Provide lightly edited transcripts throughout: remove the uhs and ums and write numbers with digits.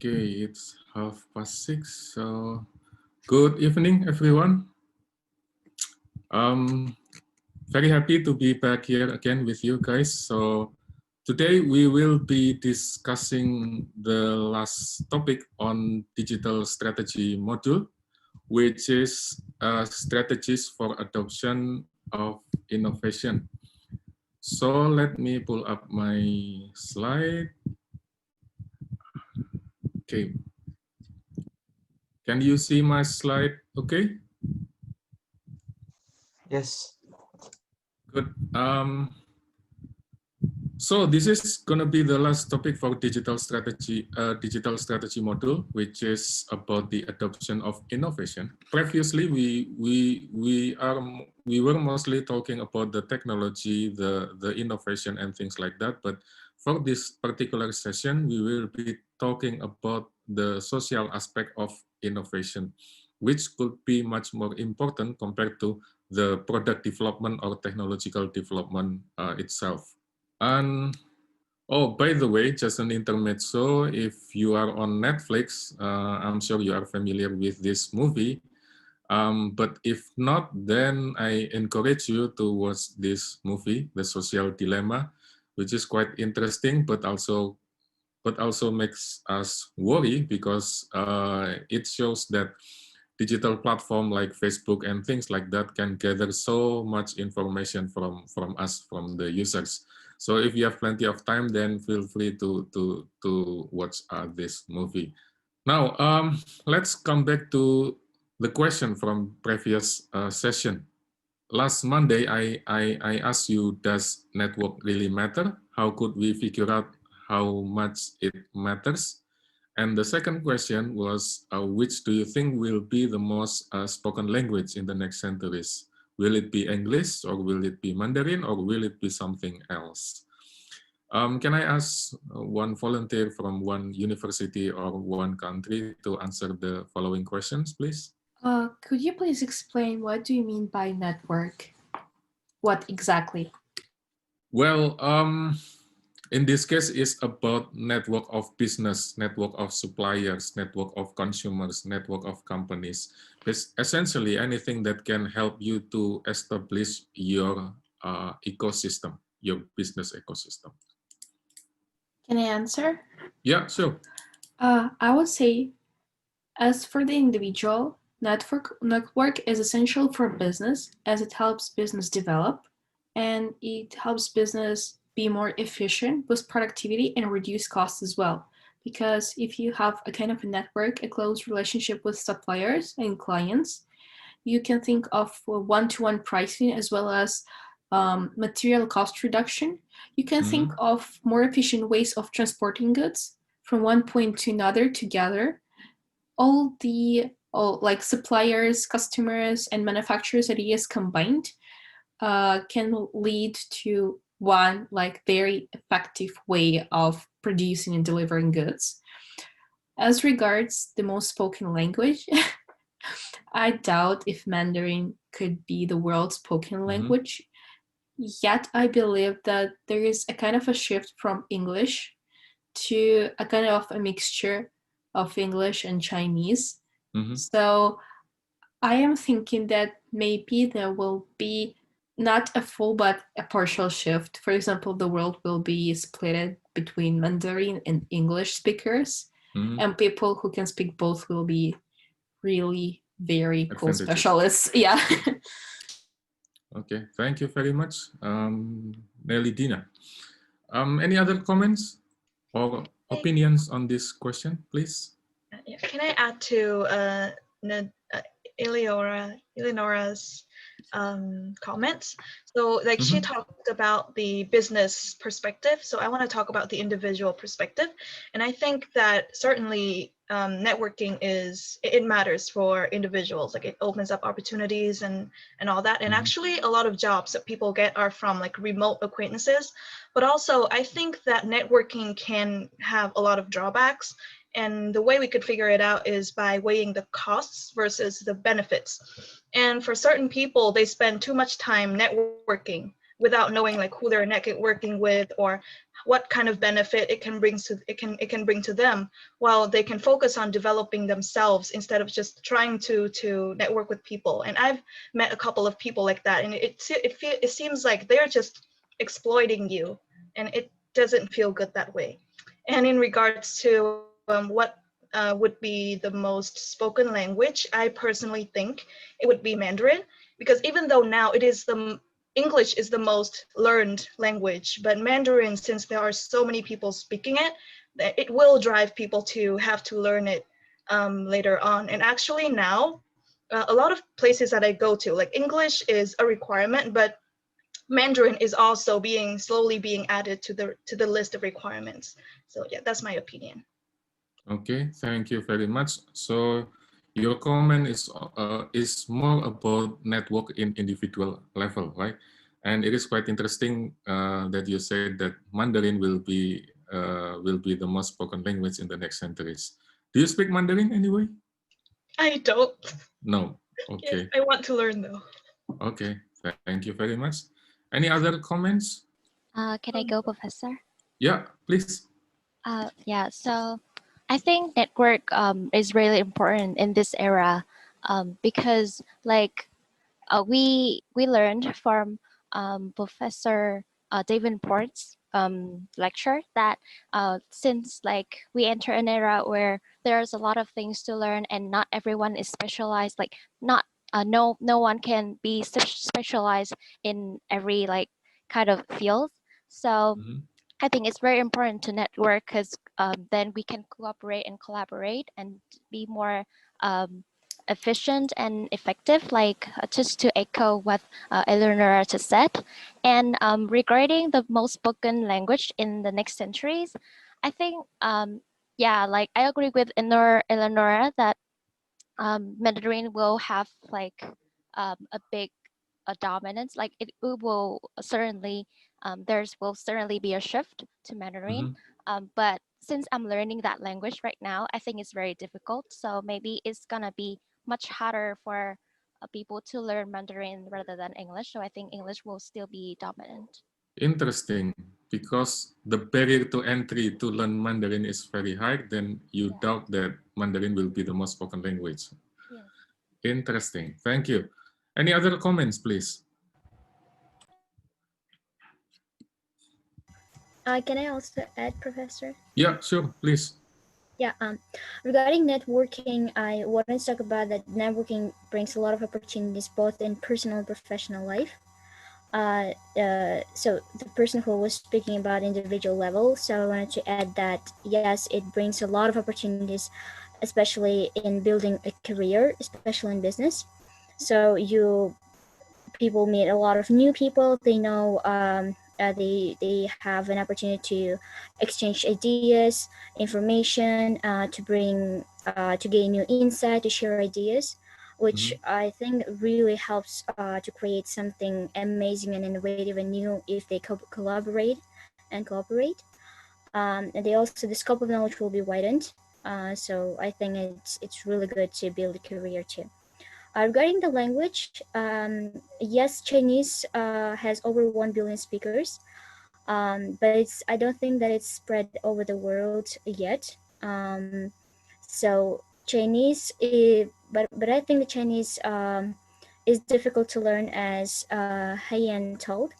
Okay, it's 6:30. So, good evening, everyone. Very happy to be back here again with you guys. So, today we will be discussing the last topic on digital strategy module, which is strategies for adoption of innovation. So, let me pull up my slide. Okay. Can you see my slide? Okay. Yes. Good. So this is going to be the last topic for digital strategy module, which is about the adoption of innovation. Previously, we were mostly talking about the technology, the innovation, and things like that. But for this particular session, we will be talking about the social aspect of innovation, which could be much more important compared to the product development or technological development itself. And oh, by the way, just an intermezzo, if you are on Netflix, I'm sure you are familiar with this movie. But if not, then I encourage you to watch this movie, The Social Dilemma, which is quite interesting, but also makes us worry because it shows that digital platform like Facebook and things like that can gather so much information from us, from the users. So if you have plenty of time, then feel free to watch this movie. Now, let's come back to the question from previous session. Last Monday, I asked you, does network really matter? How could we figure out how much it matters? And the second question was, which do you think will be the most spoken language in the next centuries? Will it be English, or will it be Mandarin, or will it be something else? Can I ask one volunteer from one university or one country to answer the following questions, please? Could you please explain what do you mean by network? What exactly? Well, in this case, it's about network of business, network of suppliers, network of consumers, network of companies. It's essentially anything that can help you to establish your ecosystem, your business ecosystem. Can I answer? Yeah, sure. I would say, as for the individual, network is essential for business as it helps business develop and it helps business be more efficient, boost productivity, and reduce costs as well. Because if you have a kind of a network, a close relationship with suppliers and clients, you can think of one-to-one pricing as well as material cost reduction. You can think of more efficient ways of transporting goods from one point to another together. All like suppliers, customers, and manufacturers ideas combined can lead to one like very effective way of producing and delivering goods. As regards the most spoken language, I doubt if Mandarin could be the world's spoken language. Yet I believe that there is a kind of a shift from English to a kind of a mixture of English and Chinese. So I am thinking that maybe there will be not a full but a partial shift. For example, the world will be split between Mandarin and English speakers, and people who can speak both will be really very cool specialists. Yeah. Okay, thank you very much, Nelly Dina. Any other comments or opinions on this question, please? Can I add to Eleonora's comments? So like she talked about the business perspective, so I want to talk about the individual perspective. And I think that certainly networking it matters for individuals. Like it opens up opportunities and all that. And actually a lot of jobs that people get are from like remote acquaintances. But also I think that networking can have a lot of drawbacks. And the way we could figure it out is by weighing the costs versus the benefits. And for certain people, they spend too much time networking without knowing like who they're networking with or what kind of benefit it can bring to them, while they can focus on developing themselves instead of just trying to network with people. And I've met a couple of people like that, and it seems like they're just exploiting you, and it doesn't feel good that way. And in regards to what would be the most spoken language, I personally think it would be Mandarin, because even though now English is the most learned language, but Mandarin, since there are so many people speaking it, it will drive people to have to learn it later on. And actually now, a lot of places that I go to, like English is a requirement, but Mandarin is also slowly being added to the list of requirements. So yeah, that's my opinion. Okay, thank you very much. So your comment is more about network in individual level, right? And it is quite interesting that you said that Mandarin will be the most spoken language in the next centuries. Do you speak Mandarin anyway? I don't. No. Yes, Okay. I want to learn though. Okay. Thank you very much. Any other comments? Can I go, Professor? Yeah, please. Yeah, so I think network is really important in this era because like we learned from Professor David Port's lecture that since like we enter an era where there's a lot of things to learn and not everyone is specialized, like not no one can be specialized in every like kind of field. So Mhm. I think it's very important to network because then we can cooperate and collaborate and be more efficient and effective, like just to echo what Eleonora just said. And regarding the most spoken language in the next centuries, I think, yeah, like I agree with Eleonora that Mandarin will have like a big a dominance. Like it will certainly there's will certainly be a shift to Mandarin. Mhm. But since I'm learning that language right now, I think it's very difficult. So maybe it's gonna be much harder for people to learn Mandarin rather than English. So I think English will still be dominant. Interesting, because the barrier to entry to learn Mandarin is very high, then you Yeah. doubt that Mandarin will be the most spoken language. Yes. Interesting, thank you. Any other comments, please? Can I also add, Professor? Yeah, sure, please. Yeah, regarding networking, I wanted to talk about that networking brings a lot of opportunities both in personal and professional life. So the person who was speaking about individual level, so I wanted to add that yes, it brings a lot of opportunities, especially in building a career, especially in business. So people meet a lot of new people. They know they have an opportunity to exchange ideas, information, to gain new insight, to share ideas, which Mhm. I think really helps to create something amazing and innovative and new if they collaborate and cooperate. And they also the scope of knowledge will be widened. So I think it's really good to build a career too. Regarding the language, yes, Chinese has over 1 billion speakers, but I don't think that it's spread over the world yet. So Chinese, but I think the Chinese is difficult to learn, as Haiyan told,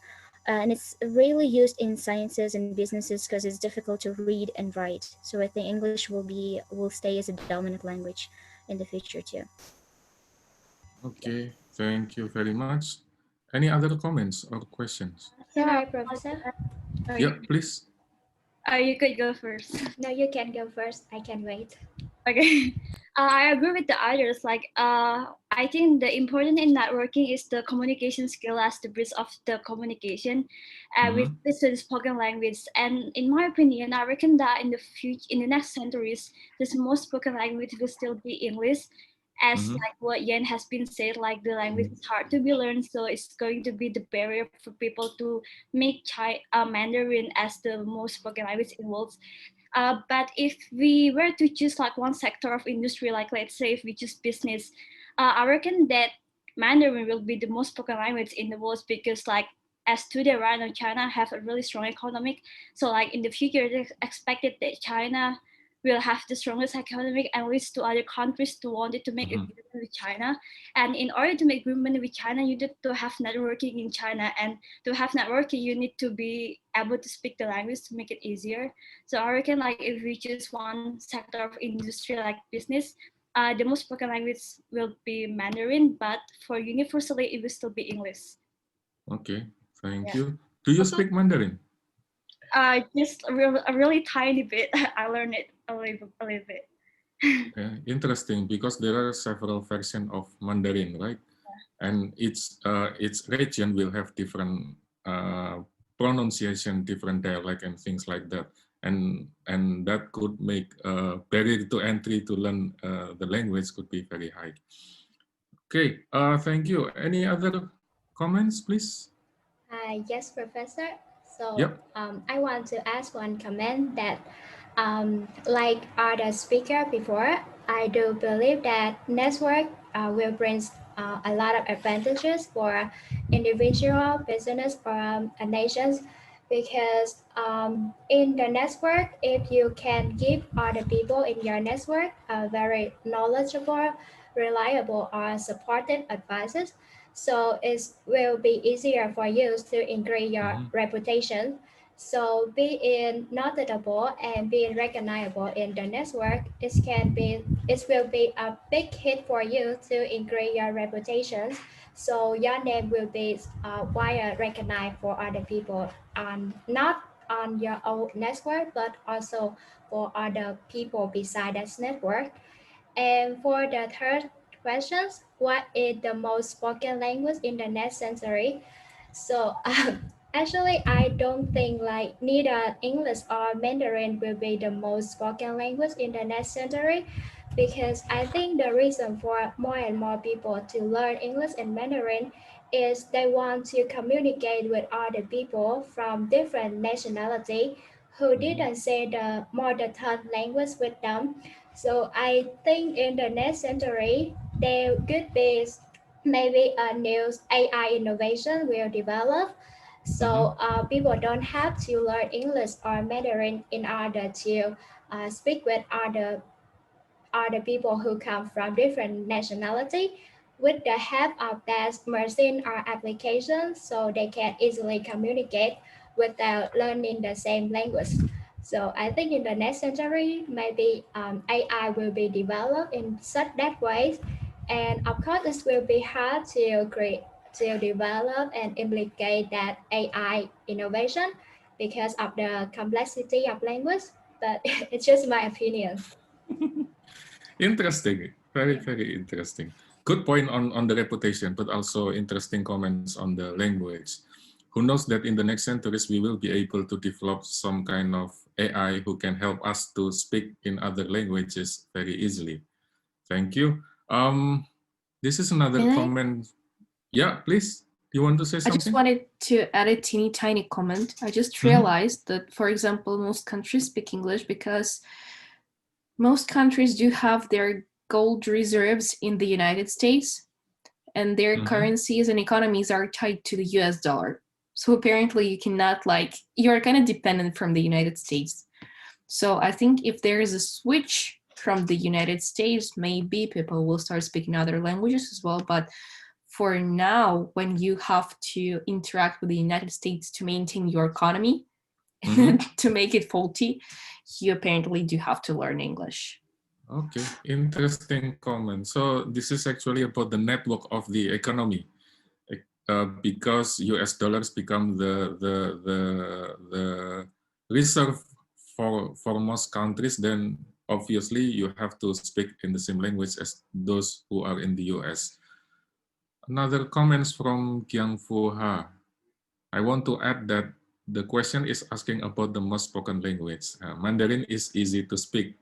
and it's rarely used in sciences and businesses because it's difficult to read and write. So I think English will stay as a dominant language in the future too. Okay, thank you very much. Any other comments or questions? Sorry, Professor. Yeah, please. You could go first. No, you can go first. I can wait. Okay. I agree with the others. Like, I think the important in networking is the communication skill as the bridge of the communication with Mhm. the spoken language. And in my opinion, I reckon that in the future, in the next centuries, the most spoken language will still be English. As Mhm. like what Yen has been said, like the language is hard to be learned, so it's going to be the barrier for people to make Mandarin as the most spoken language in world. But if we were to choose like one sector of industry, like let's say if we choose business, I reckon that Mandarin will be the most spoken language in the world because like as today right now China have a really strong economic. So like in the future, it's expected that China will have the strongest economic and leads to other countries to wanted to make agreement with China. And in order to make agreement with China, you need to have networking in China. And to have networking, you need to be able to speak the language to make it easier. So I reckon like if we choose one sector of industry like business, the most spoken language will be Mandarin, but for universally, it will still be English. Okay, thank you. Do you speak Mandarin? Just a really tiny bit. I learned it a little bit. Interesting, because there are several versions of Mandarin, right? And each region will have different pronunciation, different dialect, and things like that. And that could make barrier to entry to learn the language could be very high. Okay, thank you. Any other comments, please? Yes, Professor. So Yep. I want to ask one comment that, like other speaker before, I do believe that network will bring a lot of advantages for individual, business, or nations, because in the network, if you can give other people in your network very knowledgeable, reliable, or supportive advices, so it will be easier for you to increase your reputation. So being notable and being recognizable in the network, it will be a big hit for you to increase your reputation. So your name will be wider recognized for other people, not on your own network, but also for other people beside that network. And for the third questions, what is the most spoken language in the next century? So actually, I don't think like neither English or Mandarin will be the most spoken language in the next century, because I think the reason for more and more people to learn English and Mandarin is they want to communicate with other people from different nationality who didn't say the mother tongue language with them. So I think in the next century, there could be maybe a new AI innovation will develop. So people don't have to learn English or Mandarin in order to speak with other people who come from different nationality. With the help of that machine or application, so they can easily communicate without learning the same language. So I think in the next century, maybe AI will be developed in such that ways, and of course it will be hard to create, to develop and implement that AI innovation because of the complexity of language. But it's just my opinion. Interesting, very, very interesting. Good point on the reputation, but also interesting comments on the language. Who knows that in the next centuries, we will be able to develop some kind of AI who can help us to speak in other languages very easily. Thank you. This is another comment. Yeah, please. You want to say something? I just wanted to add a teeny tiny comment. I just realized that, for example, most countries speak English because most countries do have their gold reserves in the United States, and their currencies and economies are tied to the US dollar. So apparently you cannot, like, you're kind of dependent from the United States. So I think if there is a switch from the United States, maybe people will start speaking other languages as well. But for now, when you have to interact with the United States to maintain your economy, to make it faulty, you apparently do have to learn English. Okay, interesting comment. So this is actually about the network of the economy, because US dollars become the reserve for most countries. Then obviously you have to speak in the same language as those who are in the US. Another comments from Kiang Fu Ha. I want to add that the question is asking about the most spoken language. Mandarin is easy to speak.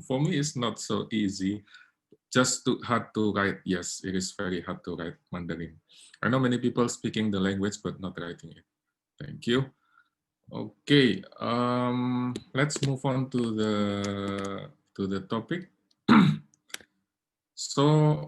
For me, it's not so easy. Just too hard to write. Yes, it is very hard to write Mandarin. I know many people speaking the language but not writing it. Thank you. Okay, let's move on to the topic. So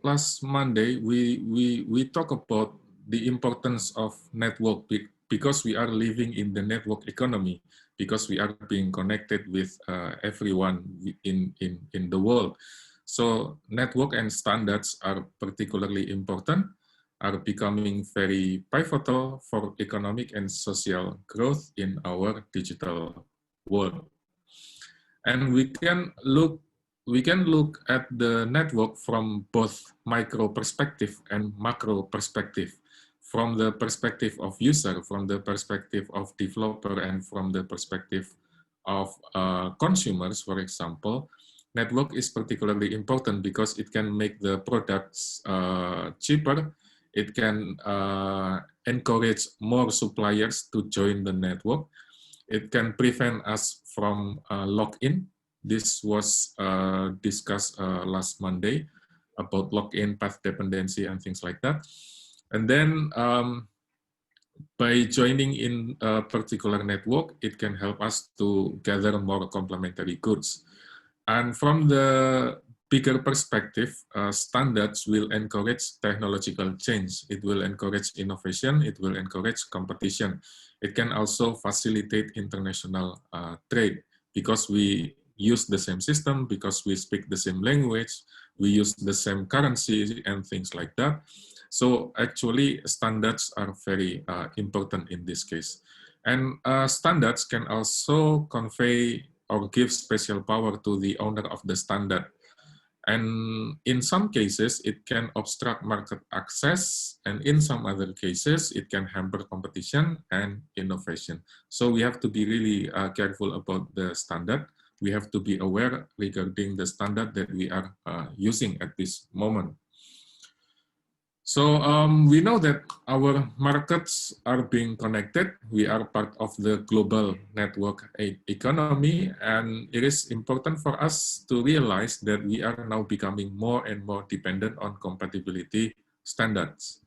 last Monday, we talk about the importance of network because we are living in the network economy, because we are being connected with everyone in the world. So network and standards are particularly important, are becoming very pivotal for economic and social growth in our digital world. And we can look at the network from both micro perspective and macro perspective, from the perspective of user, from the perspective of developer, and from the perspective of consumers, for example. Network is particularly important because it can make the products cheaper. It can encourage more suppliers to join the network. It can prevent us from lock-in. This was discussed last Monday about lock-in, path dependency, and things like that. And then by joining in a particular network, it can help us to gather more complementary goods. And from the bigger perspective, standards will encourage technological change. It will encourage innovation. It will encourage competition. It can also facilitate international trade because we use the same system, because we speak the same language, we use the same currency and things like that. So actually standards are very important in this case. And standards can also convey or give special power to the owner of the standard. And in some cases, it can obstruct market access, and in some other cases, it can hamper competition and innovation. So we have to be really careful about the standard. We have to be aware regarding the standard that we are using at this moment. So we know that our markets are being connected. We are part of the global network economy, and it is important for us to realize that we are now becoming more and more dependent on compatibility standards.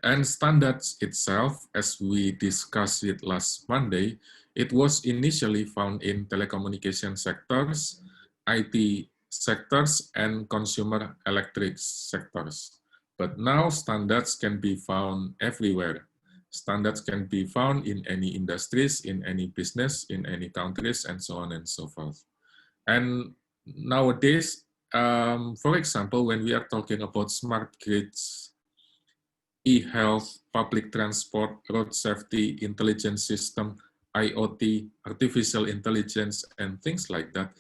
And standards itself, as we discussed it last Monday, it was initially found in telecommunication sectors, IT sectors, and consumer electric sectors. But now standards can be found everywhere. Standards can be found in any industries, in any business, in any countries, and so on and so forth. And nowadays, for example, when we are talking about smart grids, e-health, public transport, road safety, intelligence system, IoT, artificial intelligence, and things like that,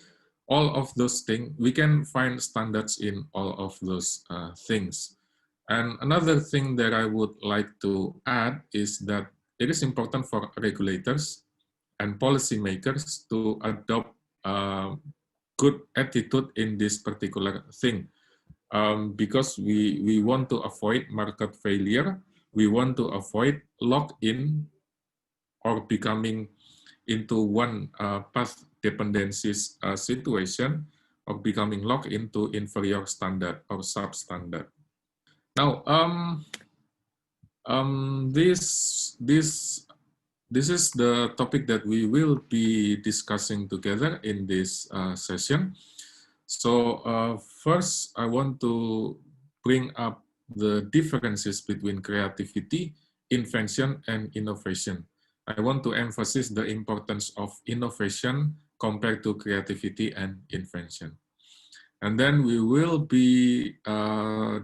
all of those things, we can find standards in all of those things. And another thing that I would like to add is that it is important for regulators and policymakers to adopt a good attitude in this particular thing. Because we want to avoid market failure, we want to avoid lock-in or becoming into one path dependencies situation, or becoming locked into inferior standard or substandard. Now, this is the topic that we will be discussing together in this session. So first, I want to bring up the differences between creativity, invention, and innovation. I want to emphasize the importance of innovation compared to creativity and invention. And then we will be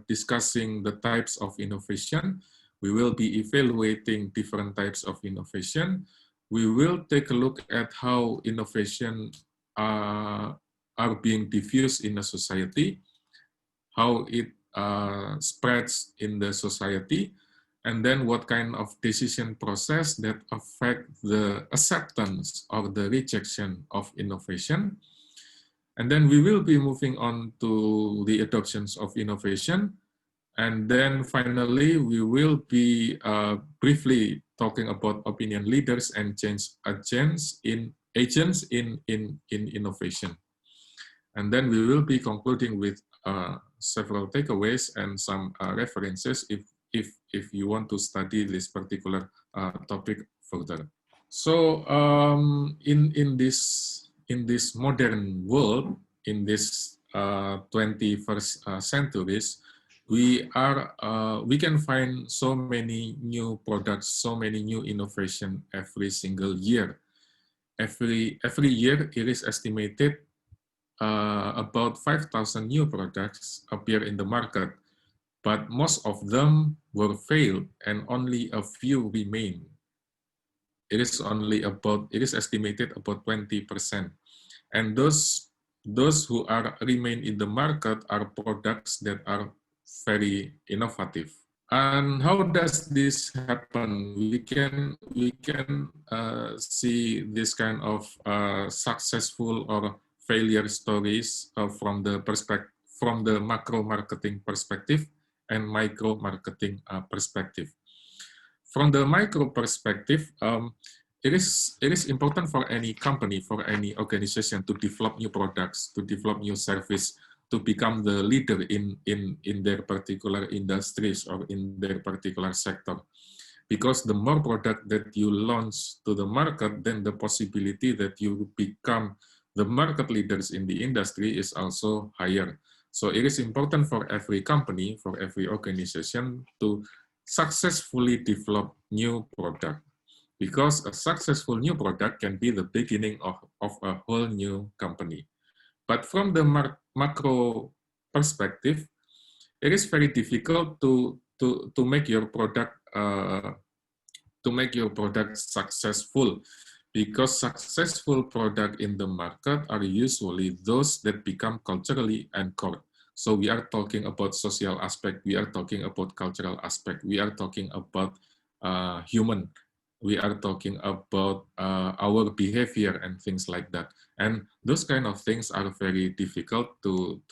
discussing the types of innovation. We will be evaluating different types of innovation. We will take a look at how innovation are being diffused in a society, how it spreads in the society, and then what kind of decision process that affect the acceptance or the rejection of innovation. And then we will be moving on to the adoptions of innovation. And then finally, we will be briefly talking about opinion leaders and change agents in innovation. And then we will be concluding with several takeaways and some references if you want to study this particular topic further. So in this modern world, in this 21st centuries, we can find so many new products, so many new innovation every single year. Every year, it is estimated about 5,000 new products appear in the market, but most of them were failed and only a few remain. It is estimated about 20%. And those who remain in the market are products that are very innovative. And how does this happen? We can see this kind of successful or failure stories from the macro marketing perspective and micro marketing perspective. From the micro perspective, it is important for any company, for any organization to develop new products, to develop new service, to become the leader in their particular industries or in their particular sector. Because the more product that you launch to the market, then the possibility that you become the market leaders in the industry is also higher. So it is important for every company, for every organization to successfully develop new product. Because a successful new product can be the beginning of a whole new company. But from the macro perspective, it is very difficult to make your product successful, because successful product in the market are usually those that become culturally anchored. So we are talking about social aspect, we are talking about cultural aspect, we are talking about human. We are talking about our behavior and things like that. And those kind of things are very difficult to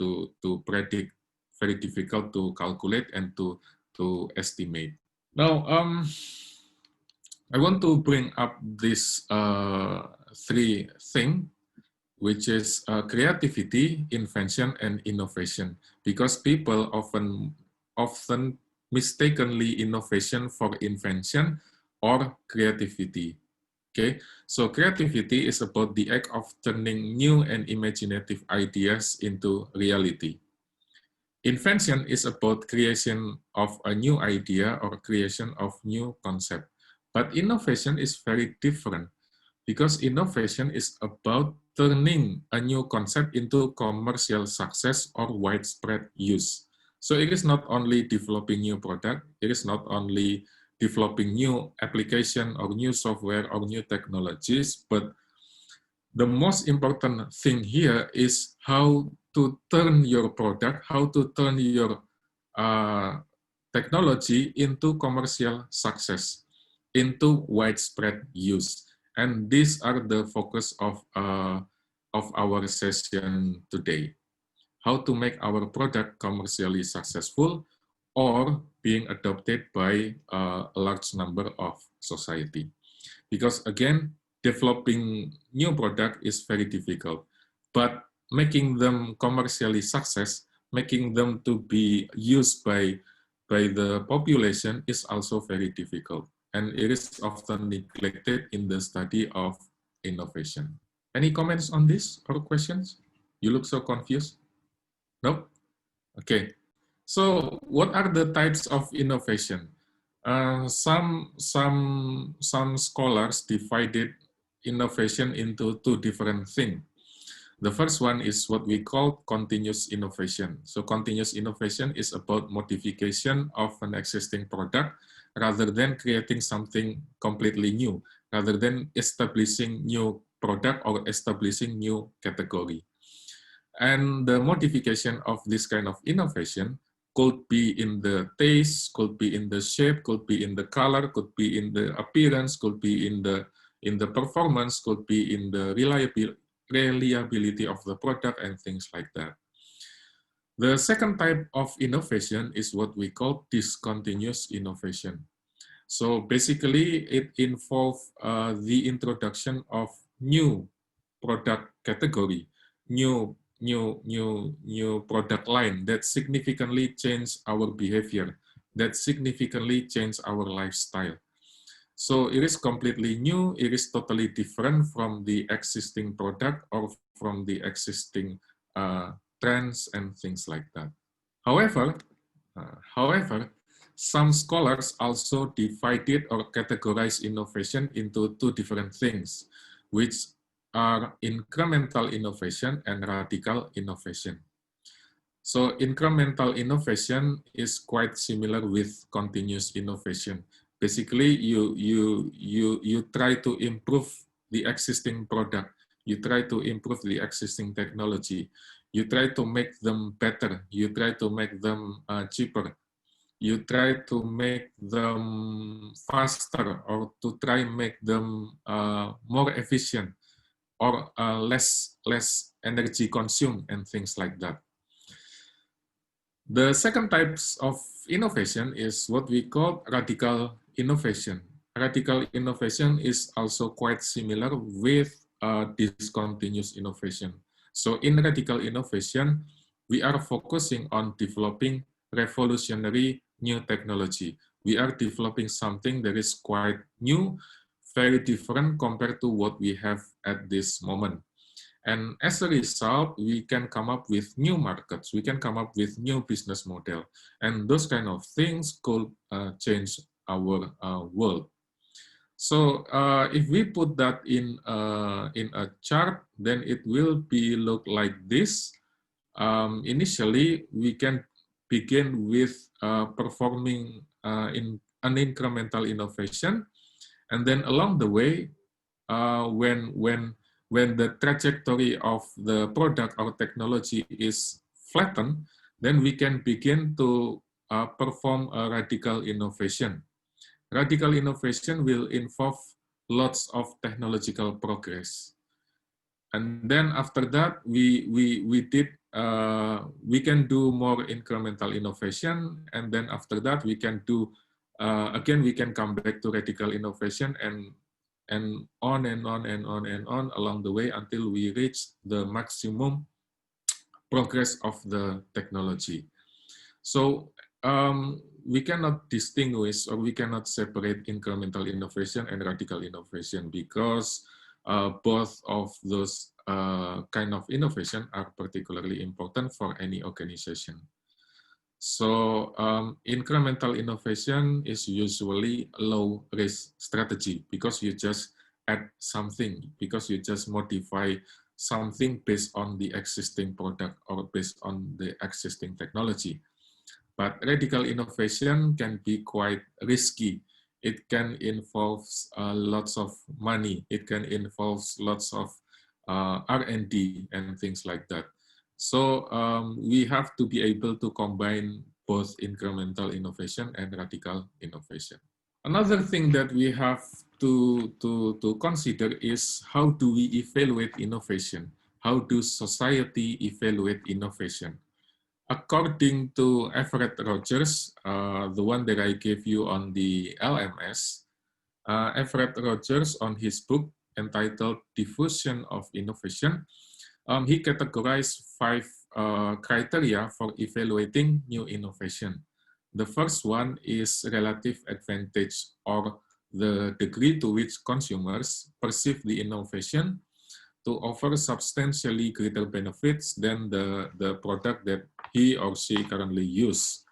predict, very difficult to calculate and to estimate. Now, I want to bring up this three things, which is creativity, invention, and innovation, because people often mistakenly innovation for invention or creativity. Okay, so creativity is about the act of turning new and imaginative ideas into reality. Invention is about creation of a new idea or creation of new concept. But innovation is very different, because innovation is about turning a new concept into commercial success or widespread use. So it is not only developing new product, it is not only developing new application or new software or new technologies, but the most important thing here is how to turn your product, how to turn your technology into commercial success, into widespread use. And these are the focus of our session today. How to make our product commercially successful or being adopted by a large number of society. Because again, developing new product is very difficult, but making them commercially success, making them to be used by the population is also very difficult. And it is often neglected in the study of innovation. Any comments on this or questions? You look so confused? No? Okay. So what are the types of innovation? Some scholars divided innovation into two different things. The first one is what we call continuous innovation. So continuous innovation is about modification of an existing product rather than creating something completely new, rather than establishing new product or establishing new category. And the modification of this kind of innovation could be in the taste, could be in the shape, could be in the color, could be in the appearance, could be in the performance, could be in the reliability of the product and things like that. The second type of innovation is what we call discontinuous innovation. So basically it involves the introduction of new product category, new product line that significantly change our behavior, that significantly change our lifestyle. So it is completely new, it is totally different from the existing product or from the existing trends and things like that. However, some scholars also divided or categorized innovation into two different things, which are incremental innovation and radical innovation. So incremental innovation is quite similar with continuous innovation. Basically, you try to improve the existing product. You try to improve the existing technology. You try to make them better. You try to make them cheaper. You try to make them faster, or to try make them more efficient, or less energy consumed, and things like that. The second types of innovation is what we call radical innovation. Radical innovation is also quite similar with discontinuous innovation. So in radical innovation, we are focusing on developing revolutionary new technology. We are developing something that is quite new, very different compared to what we have at this moment. And as a result, we can come up with new markets, we can come up with new business model, and those kind of things could change our world. So if we put that in a chart, then it will be look like this. Initially, we can begin with performing in an incremental innovation, and then along the way, when the trajectory of the product or technology is flattened, then we can begin to perform a radical innovation. Radical innovation will involve lots of technological progress. And then after that, we can do more incremental innovation, and then after that we can do again, we can come back to radical innovation, and on and on and on and on along the way until we reach the maximum progress of the technology. So we cannot distinguish, or we cannot separate incremental innovation and radical innovation, because both of those kind of innovation are particularly important for any organization. So incremental innovation is usually a low-risk strategy, because you just add something, because you just modify something based on the existing product or based on the existing technology. But radical innovation can be quite risky. It can involve lots of money. It can involve lots of R&D and things like that. So we have to be able to combine both incremental innovation and radical innovation. Another thing that we have to consider is, how do we evaluate innovation? How do society evaluate innovation? According to Everett Rogers, the one that I gave you on the LMS, Everett Rogers, on his book entitled Diffusion of Innovation, he categorized 5 criteria for evaluating new innovation. The first one is relative advantage, or the degree to which consumers perceive the innovation to offer substantially greater benefits than the product that he or she currently use.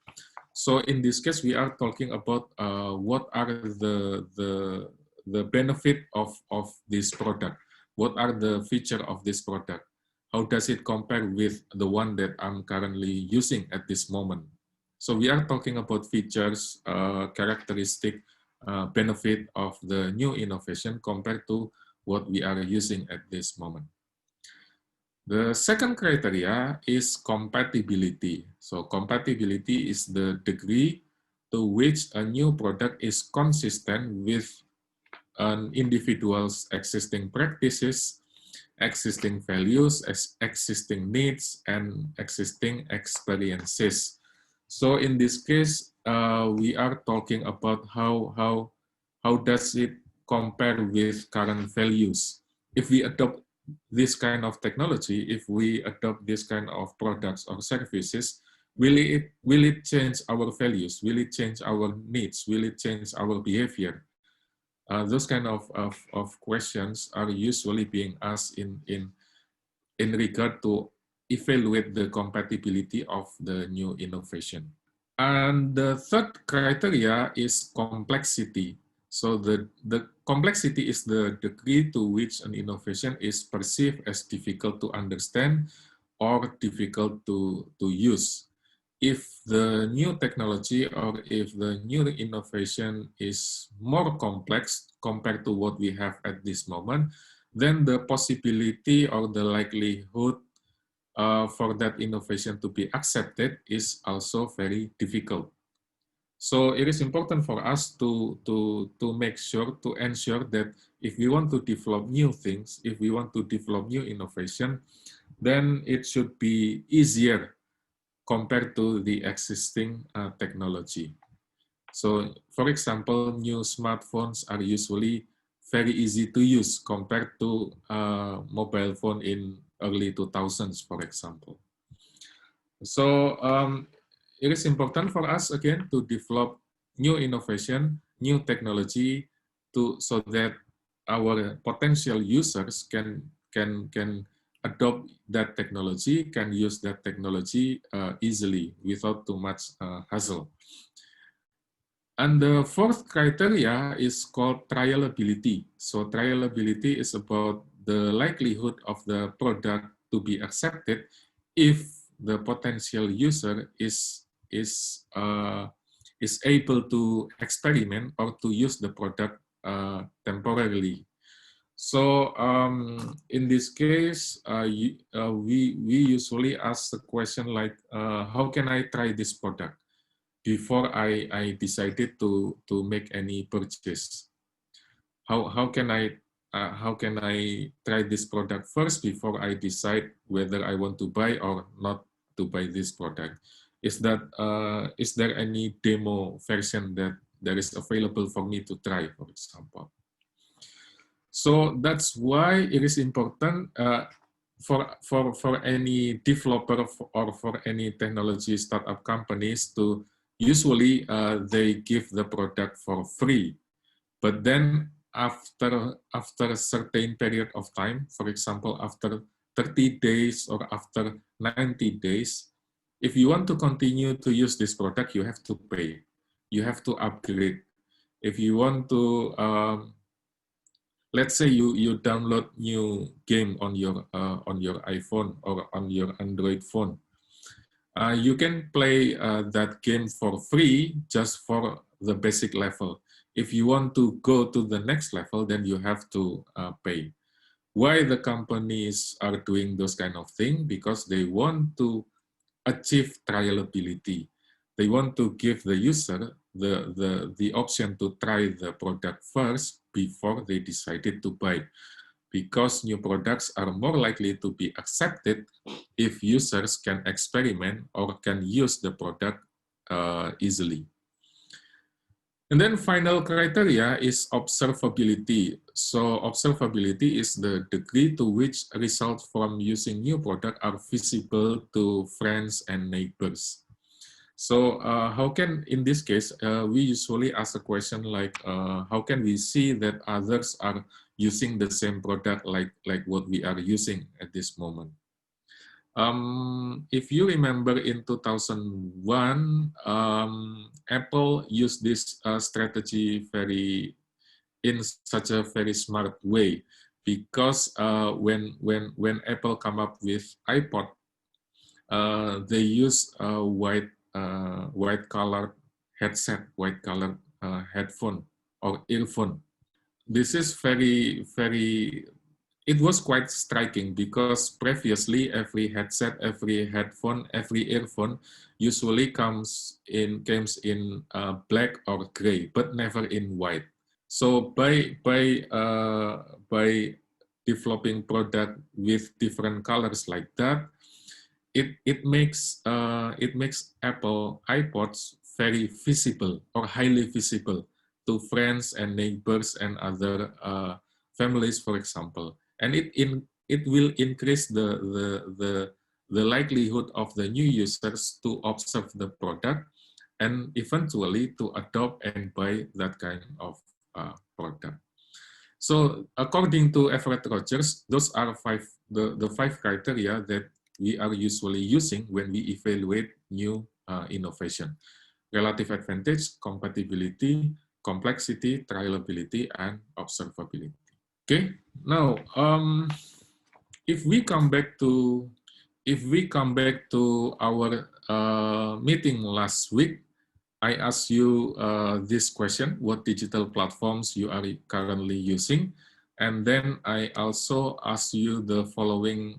So in this case, we are talking about what are the benefit of this product. What are the features of this product? How does it compare with the one that I'm currently using at this moment? So we are talking about features, characteristic, benefit of the new innovation compared to what we are using at this moment. The second criteria is compatibility. So compatibility is the degree to which a new product is consistent with an individual's existing practices, existing values, existing needs, and existing experiences. So in this case, we are talking about how does it compare with current values. If we adopt this kind of technology, if we adopt this kind of products or services, will it change our values? Will it change our needs? Will it change our behavior? Those kind of questions are usually being asked in regard to evaluate the compatibility of the new innovation. And the third criteria is complexity. So the complexity is the degree to which an innovation is perceived as difficult to understand or difficult to use. If the new technology or if the new innovation is more complex compared to what we have at this moment, then the possibility or the likelihood for that innovation to be accepted is also very difficult. So it is important for us to make sure, to ensure that if we want to develop new things, if we want to develop new innovation, then it should be easier compared to the existing technology. So for example, new smartphones are usually very easy to use compared to mobile phone in early 2000s, for example. So it is important for us, again, to develop new innovation, new technology, so that our potential users can adopt that technology, can use that technology easily without too much hassle. And the fourth criteria is called trialability. So trialability is about the likelihood of the product to be accepted if the potential user is able to experiment or to use the product temporarily. So in this case, we usually ask the question like, how can I try this product before I decided to make any purchase? How can I try this product first before I decide whether I want to buy or not to buy this product? Is there any demo version that is available for me to try, for example? So that's why it is important for any developer or for any technology startup companies to usually they give the product for free, but then after a certain period of time, for example, after 30 days or after 90 days, if you want to continue to use this product, you have to pay. You have to upgrade. If you want to, let's say you download new game on your iPhone or on your Android phone, you can play that game for free just for the basic level. If you want to go to the next level, then you have to pay. Why the companies are doing those kind of things? Because they want to achieve trialability. They want to give the user the option to try the product first before they decided to buy. Because new products are more likely to be accepted if users can experiment or can use the product easily. And then final criteria is observability. So observability is the degree to which results from using new product are visible to friends and neighbors. So how can, in this case, we usually ask a question like, how can we see that others are using the same product like what we are using at this moment? If you remember in 2001, Apple used this strategy in such a very smart way, because when Apple come up with iPod, they use a white color headset, white color headphone or earphone. This is it was quite striking, because previously every headset, every headphone, every earphone usually comes in black or gray, but never in white. So by developing product with different colors like that, it makes Apple iPods very visible or highly visible to friends and neighbors and other families, for example. And it will increase the likelihood of the new users to observe the product and eventually to adopt and buy that kind of product. So according to Everett Rogers, those are the five criteria that we are usually using when we evaluate new innovation: relative advantage, compatibility, complexity, trialability, and observability. Okay, now if we come back to our meeting last week, I asked you this question: what digital platforms you are currently using? And then I also asked you the following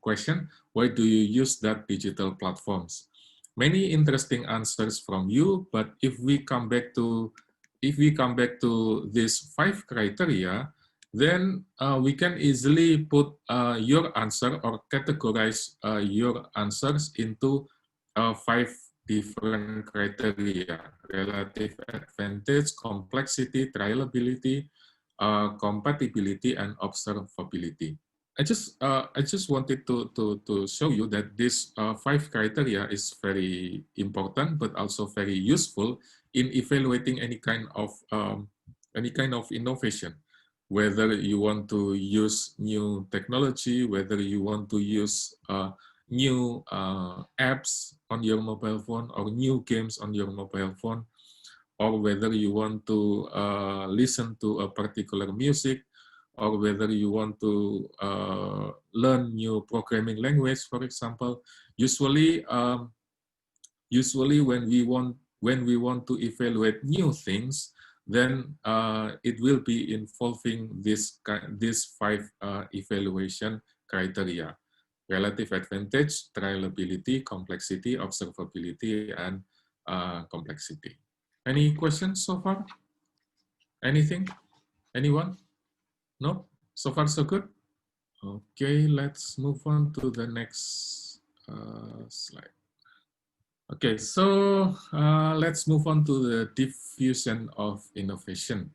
question: why do you use that digital platforms? Many interesting answers from you, but if we come back to these 5 criteria, then we can easily put your answer or categorize your answers into 5 different criteria: relative advantage, complexity, trialability, compatibility, and observability. I just wanted to show you that this 5 criteria is very important, but also very useful in evaluating any kind of innovation. Whether you want to use new technology, whether you want to use new apps on your mobile phone or new games on your mobile phone, or whether you want to listen to a particular music, or whether you want to learn new programming language, for example. Usually when we want to evaluate new things, then it will be involving these 5 evaluation criteria: relative advantage, trialability, complexity, observability, and complexity. Any questions so far? Anything? Anyone? No? So far so good? Okay, let's move on to the next slide. Okay, so let's move on to the diffusion of innovation.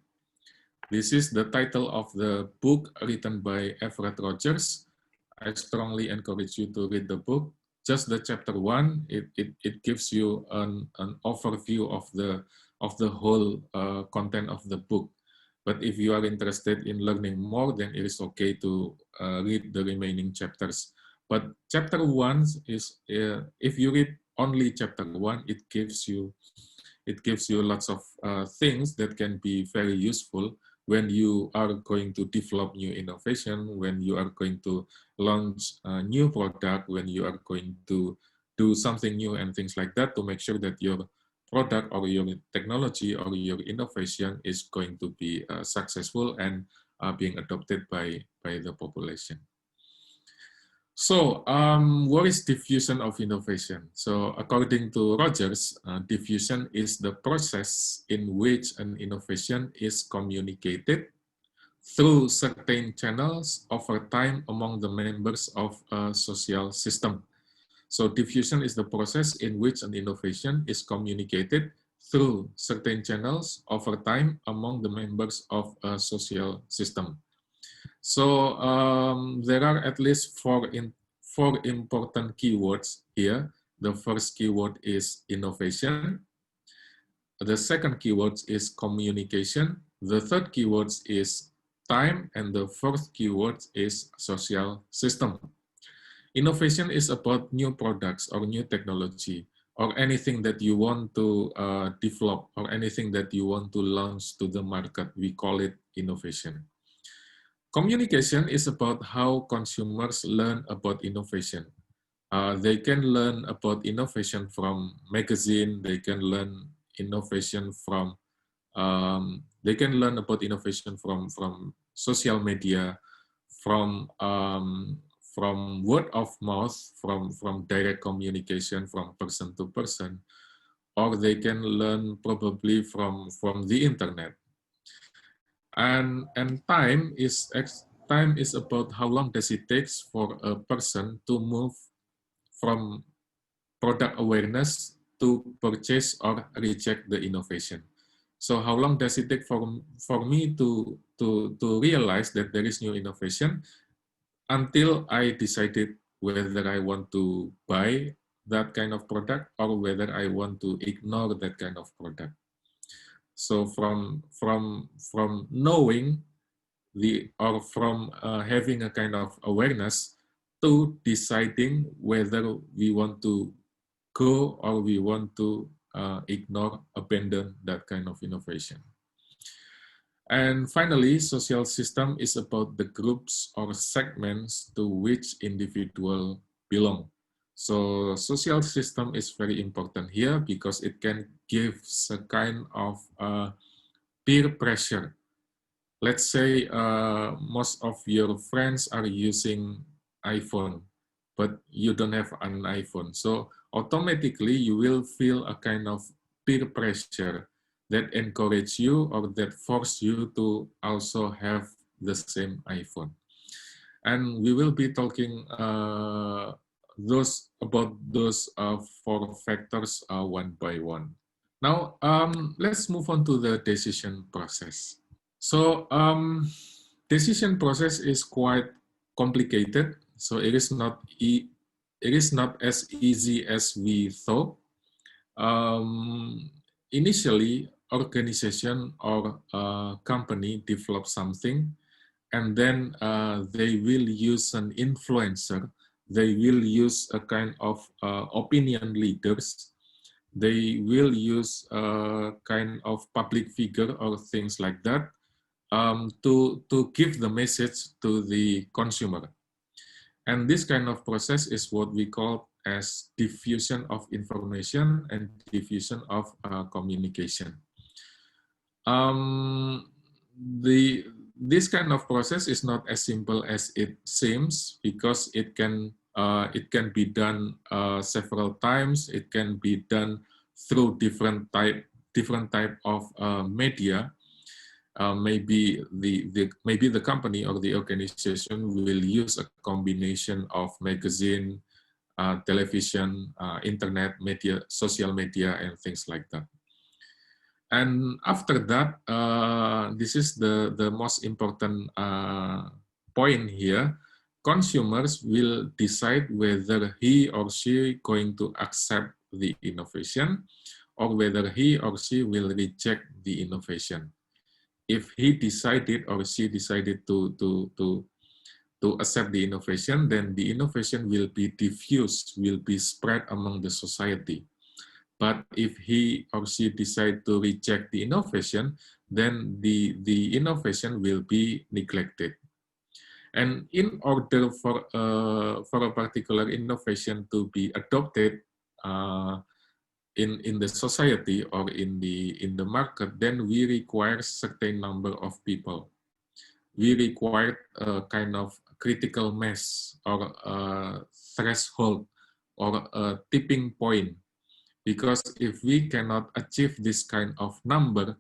This is the title of the book written by Everett Rogers. I strongly encourage you to read the book. Just the chapter 1, it gives you an overview of the whole content of the book. But if you are interested in learning more, then it is okay to read the remaining chapters. But chapter 1 is, if you read only chapter 1, it gives you lots of things that can be very useful when you are going to develop new innovation, when you are going to launch a new product, when you are going to do something new and things like that, to make sure that your product or your technology or your innovation is going to be successful and being adopted by the population. So, what is diffusion of innovation? So, according to Rogers, diffusion is the process in which an innovation is communicated through certain channels over time among the members of a social system. So, diffusion is the process in which an innovation is communicated through certain channels over time among the members of a social system. So there are at least four important keywords here. The first keyword is innovation. The second keyword is communication. The third keyword is time. And the fourth keyword is social system. Innovation is about new products or new technology or anything that you want to develop or anything that you want to launch to the market. We call it innovation. Communication is about how consumers learn about innovation. They can learn about innovation from magazine. They can learn innovation from from social media, from word of mouth, from direct communication from person to person, or they can learn probably from the internet. And time is about how long does it take for a person to move from product awareness to purchase or reject the innovation. So how long does it take for me to realize that there is new innovation until I decided whether I want to buy that kind of product or whether I want to ignore that kind of product. So from knowing from having a kind of awareness to deciding whether we want to go or we want to ignore, abandon that kind of innovation. And finally, social system is about the groups or segments to which individual belong. So social system is very important here because it can give a kind of peer pressure. Let's say most of your friends are using iPhone, but you don't have an iPhone. So automatically you will feel a kind of peer pressure that encourage you or that force you to also have the same iPhone. And we will be talking about those 4 factors one by one. Now, let's move on to the decision process. So, decision process is quite complicated. So it is not as easy as we thought. Initially, organization or company develop something, and then they will use an influencer. They will use a kind of opinion leaders. They will use a kind of public figure or things like that to give the message to the consumer. And this kind of process is what we call as diffusion of information and diffusion of communication. This kind of process is not as simple as it seems because it can be done several times. It can be done through different type of media. Maybe the company or the organization will use a combination of magazine, television, internet, media, social media, and things like that. And after that, this is the most important point here. Consumers will decide whether he or she going to accept the innovation or whether he or she will reject the innovation. If he decided or she decided to accept the innovation, then the innovation will be diffused, will be spread among the society. But if he or she decide to reject the innovation, then the innovation will be neglected. And in order for a particular innovation to be adopted in the society or in the market, then we require certain number of people. We require a kind of critical mass or a threshold or a tipping point. Because if we cannot achieve this kind of number,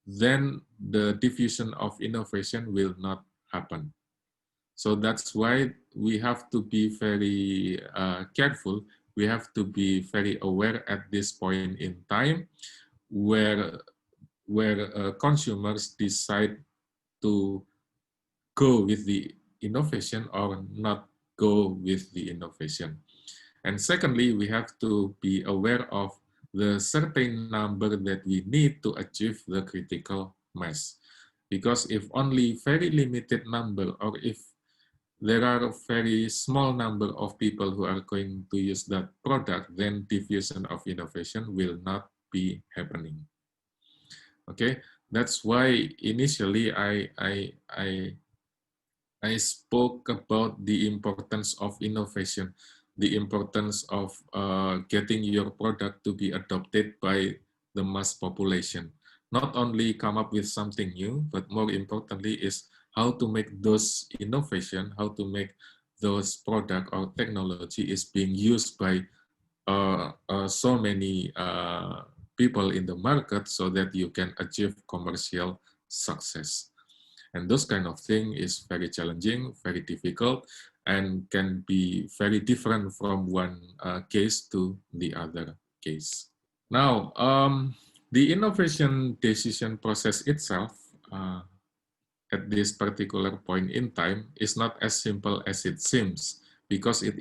then the diffusion of innovation will not happen. So that's why we have to be very careful. We have to be very aware at this point in time where consumers decide to go with the innovation or not go with the innovation. And secondly, we have to be aware of the certain number that we need to achieve the critical mass. Because if only very limited number, or if there are a very small number of people who are going to use that product, then diffusion of innovation will not be happening. Okay, that's why initially I spoke about the importance of innovation, the importance of getting your product to be adopted by the mass population. Not only come up with something new, but more importantly is how to make those innovation, how to make those product or technology is being used by so many people in the market so that you can achieve commercial success. And those kind of thing is very challenging, very difficult, and can be very different from one case to the other case. Now, the innovation decision process itself at this particular point in time is not as simple as it seems because it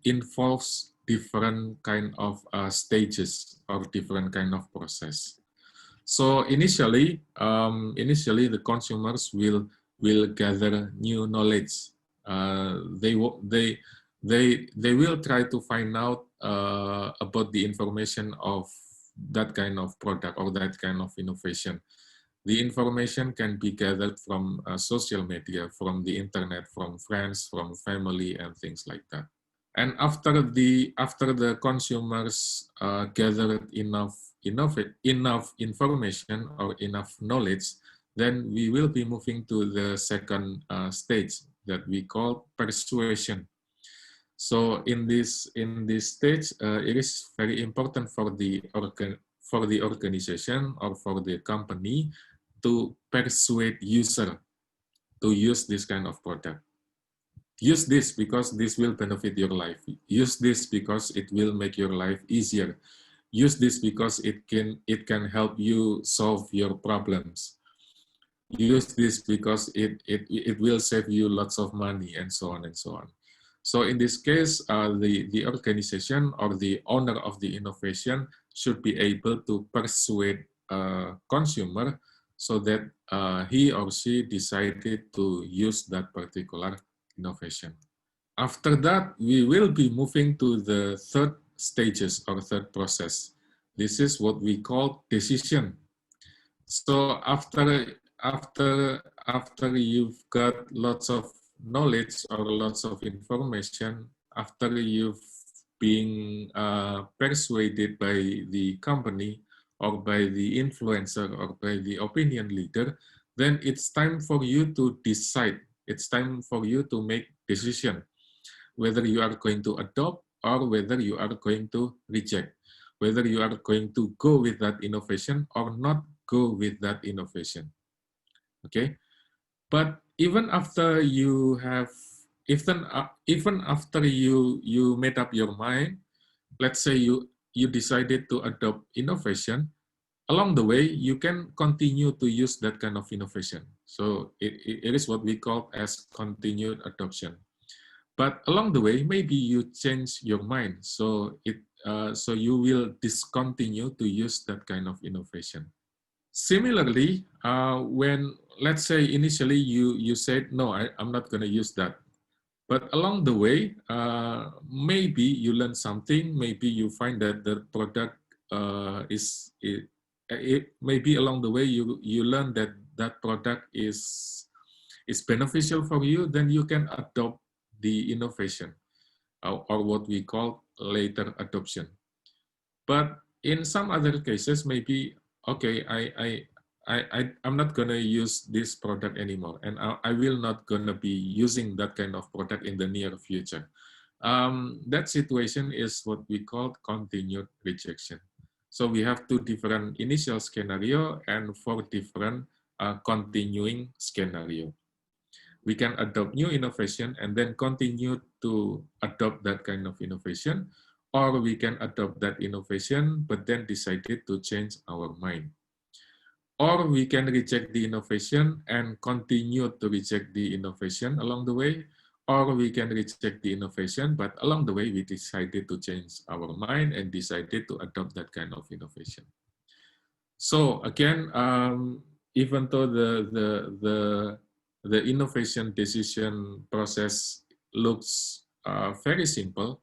involves different kind of stages or different kind of process. So initially the consumers will gather new knowledge They will try to find out about the information of that kind of product or that kind of innovation. The information can be gathered from social media, from the internet, from friends, from family, and things like that. And after the consumers gathered enough information or enough knowledge, then we will be moving to the second stage that we call persuasion. So in this stage, it is very important for the organization or for the company to persuade user to use this kind of product. Use this because this will benefit your life. Use this because it will make your life easier. Use this because it can help you solve your problems. Use this because it will save you lots of money, and so on and so on. So in this case, the organization or the owner of the innovation should be able to persuade consumer so that he or she decided to use that particular innovation. After that, we will be moving to the third stages or third process. This is what we call decision. So after you've got lots of knowledge or lots of information, after you've been persuaded by the company or by the influencer or by the opinion leader, then it's time for you to decide. It's time for you to make decision whether you are going to adopt or whether you are going to reject, whether you are going to go with that innovation or not go with that innovation. Okay, but even after you have, even after you made up your mind, let's say you decided to adopt innovation, along the way you can continue to use that kind of innovation. So it is what we call as continued adoption. But along the way, maybe you change your mind, so so you will discontinue to use that kind of innovation. Similarly, when, let's say, initially you said, no, I'm not going to use that. But along the way, maybe you learn something, maybe you find that the product maybe along the way you learn that that product is beneficial for you, then you can adopt the innovation, or what we call later adoption. But in some other cases, maybe, okay, I'm not gonna use this product anymore, and I will not gonna be using that kind of product in the near future. That situation is what we call continued rejection. So we have two different initial scenario and four different continuing scenario. We can adopt new innovation and then continue to adopt that kind of innovation, or we can adopt that innovation but then decided to change our mind. Or we can reject the innovation and continue to reject the innovation along the way, or we can reject the innovation, but along the way we decided to change our mind and decided to adopt that kind of innovation. So again, even though the innovation decision process looks very simple,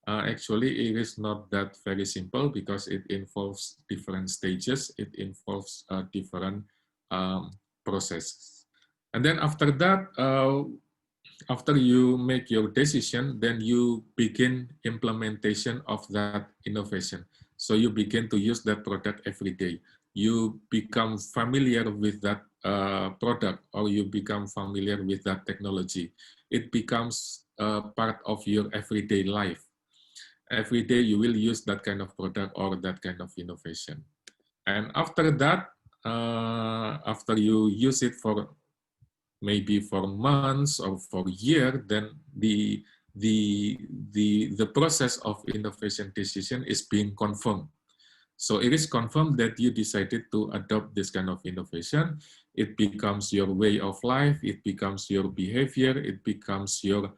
actually it is not that very simple because it involves different stages, it involves different processes. And then after that, after you make your decision, then you begin implementation of that innovation. So you begin to use that product every day. You become familiar with that product, or you become familiar with that technology. It becomes part of your everyday life. Every day you will use that kind of product or that kind of innovation. And after that, after you use it for maybe for months or for a year, then the process of innovation decision is being confirmed. So it is confirmed that you decided to adopt this kind of innovation. It becomes your way of life. It becomes your behavior. It becomes your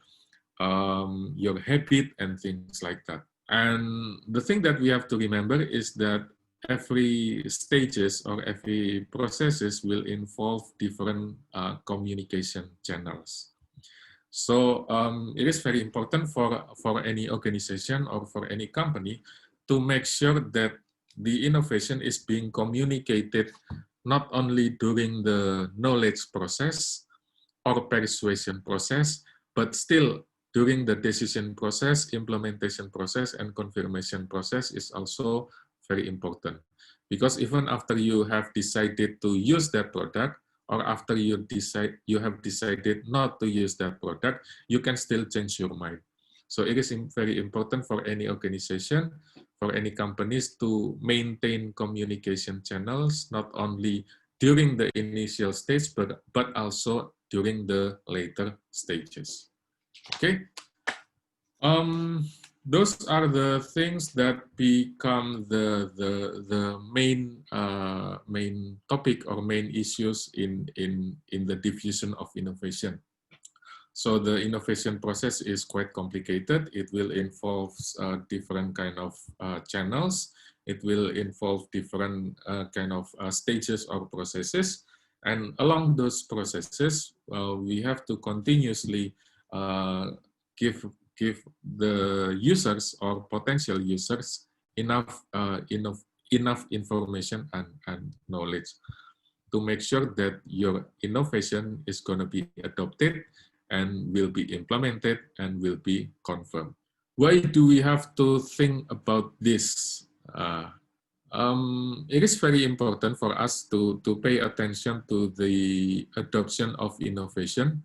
habit and things like that. And the thing that we have to remember is that every stages or every processes will involve different communication channels. So it is very important for any organization or for any company to make sure that the innovation is being communicated not only during the knowledge process or persuasion process, but still during the decision process, implementation process, and confirmation process is also very important. Because even after you have decided to use that product, or after you have decided not to use that product, you can still change your mind. So it is very important for any organization, for any companies to maintain communication channels, not only during the initial stage, but also during the later stages. Okay. Those are the things that become the main main topic or main issues in the diffusion of innovation. So the innovation process is quite complicated. It will involve different kind of channels. It will involve different kind of stages or processes. And along those processes, we have to continuously give the users or potential users enough enough information and knowledge to make sure that your innovation is going to be adopted and will be implemented and will be confirmed. Why do we have to think about this? It is very important for us to pay attention to the adoption of innovation,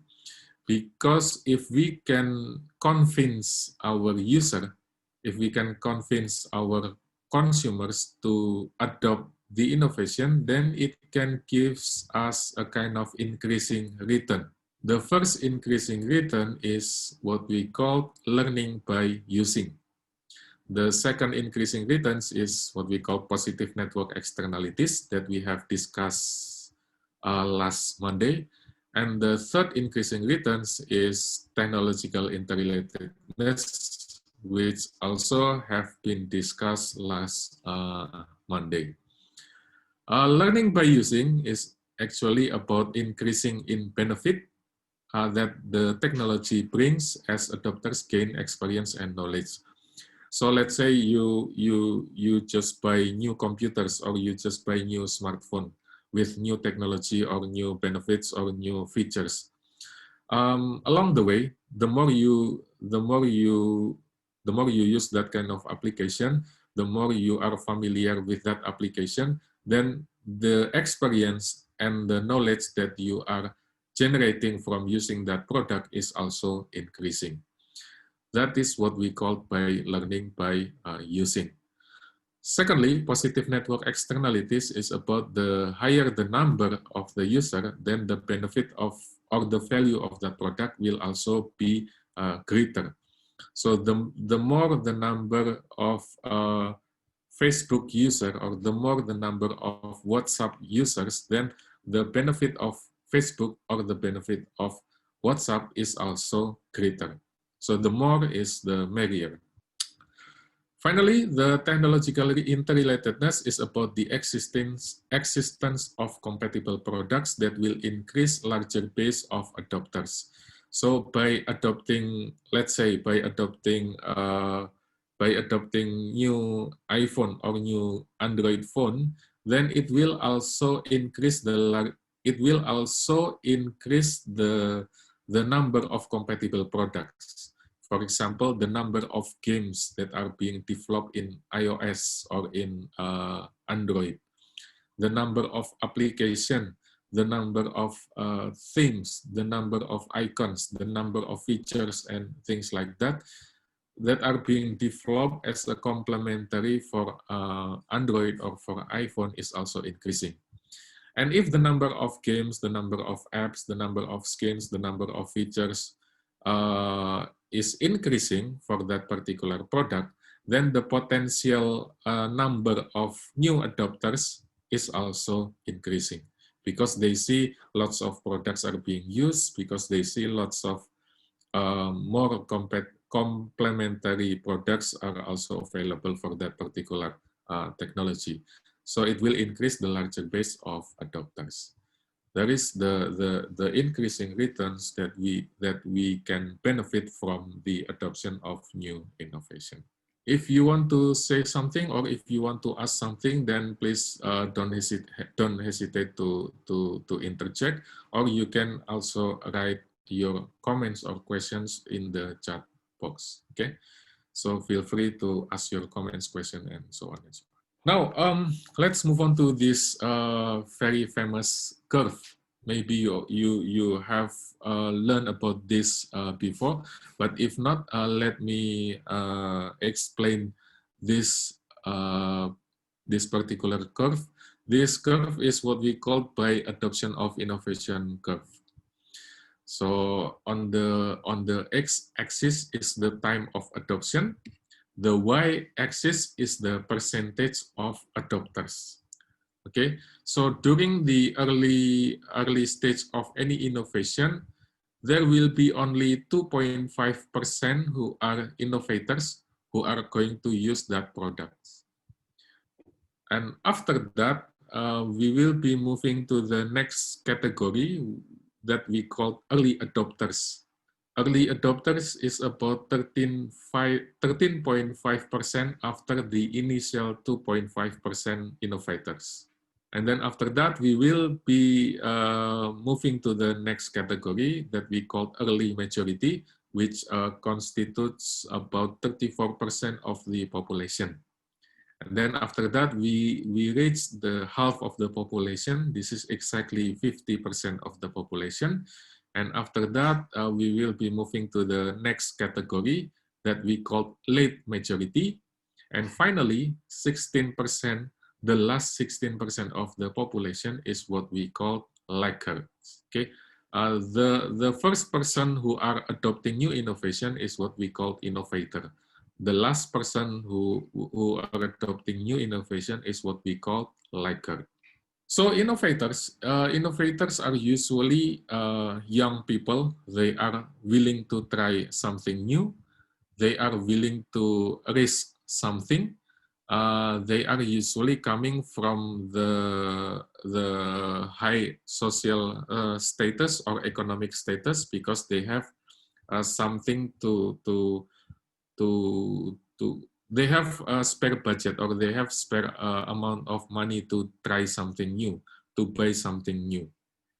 because if we can convince our user, if we can convince our consumers to adopt the innovation, then it can give us a kind of increasing return. The first increasing return is what we call learning by using. The second increasing returns is what we call positive network externalities that we have discussed last Monday. And the third increasing returns is technological interrelatedness, which also have been discussed last Monday. Learning by using is actually about increasing in benefit that the technology brings as adopters gain experience and knowledge. So let's say you just buy new computers or you just buy new smartphone with new technology or new benefits or new features. Along the way, the more you use that kind of application, the more you are familiar with that application, then the experience and the knowledge that you are generating from using that product is also increasing. That is what we call by learning by using. Secondly, positive network externalities is about the higher the number of the user, then the benefit of or the value of that product will also be greater. So the more the number of Facebook user or the more the number of WhatsApp users, then the benefit of Facebook or the benefit of WhatsApp is also greater. So the more is the merrier. Finally, the technological interrelatedness is about the existence of compatible products that will increase larger base of adopters. So by adopting, let's say, by adopting new iPhone or new Android phone, then it will also increase the number of compatible products. For example, the number of games that are being developed in iOS or in Android, the number of applications, the number of themes, the number of icons, the number of features and things like that, that are being developed as a complementary for Android or for iPhone is also increasing. And if the number of games, the number of apps, the number of skins, the number of features is increasing for that particular product, then the potential number of new adopters is also increasing because they see lots of products are being used, because they see lots of more complementary products are also available for that particular technology. So it will increase the larger base of adopters. there is the increasing returns that we can benefit from the adoption of new innovation. If you want to say something or if you want to ask something, then please don't hesitate to interject, or you can also write your comments or questions in the chat box. Okay, so feel free to ask your comments, question, and so on and so on. Now, let's move on to this very famous curve. Maybe you have learned about this before, but if not, let me explain this this particular curve. This curve is what we call by adoption of innovation curve. So on the x-axis is the time of adoption. The y-axis is the percentage of adopters. Okay, so during the early stage of any innovation, there will be only 2.5% who are innovators who are going to use that product. And after that, we will be moving to the next category that we call early adopters. Early adopters is about 13.5% after the initial 2.5% innovators. And then after that, we will be moving to the next category that we call early majority, which constitutes about 34% of the population. And then after that, we reach the half of the population. This is exactly 50% of the population. And after that, we will be moving to the next category that we call late majority. And finally, 16%, the last 16% of the population is what we call laggards. Okay, the first person who are adopting new innovation is what we call innovator. The last person who are adopting new innovation is what we call laggard. So innovators are usually young people. They are willing to try something new. They are willing to risk something. They are usually coming from the high social status or economic status because they have something they have a spare budget or they have spare amount of money to try something new, to buy something new.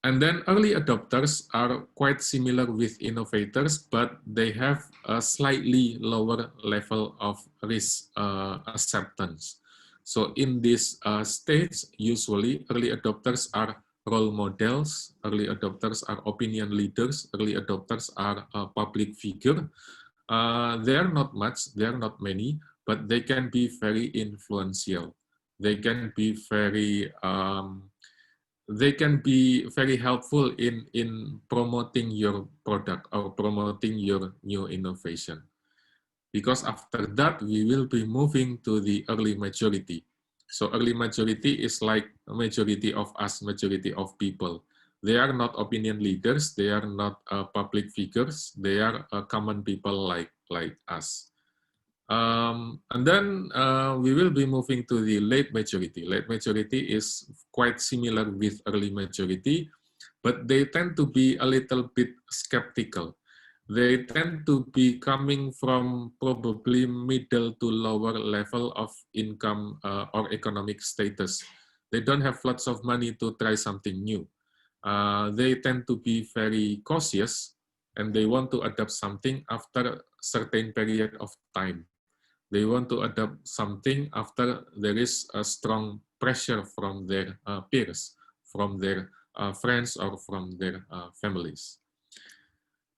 And then early adopters are quite similar with innovators, but they have a slightly lower level of risk acceptance. So in this stage, usually early adopters are role models, early adopters are opinion leaders, early adopters are a public figure. They are not much, they are not many, but they can be very influential. They can be very helpful in promoting your product or promoting your new innovation. Because after that, we will be moving to the early majority. So early majority is like a majority of us, majority of people. They are not opinion leaders, they are not public figures, they are common people like us. And then we will be moving to the late majority. Late majority is quite similar with early majority, but they tend to be a little bit skeptical. They tend to be coming from probably middle to lower level of income or economic status. They don't have lots of money to try something new. They tend to be very cautious and they want to adopt something after a certain period of time. They want to adopt something after there is a strong pressure from their peers, from their friends, or from their families.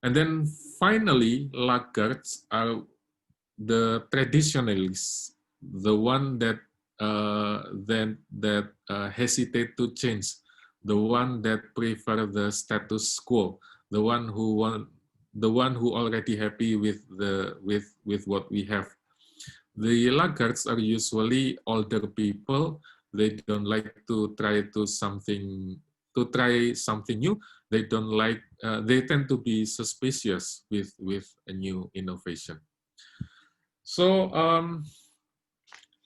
And then finally, laggards are the traditionalists, the one that hesitate to change, the one that prefer the status quo, the one who already happy with what we have. The laggards are usually older people. They don't like to try something new. They don't like. They tend to be suspicious with a new innovation. So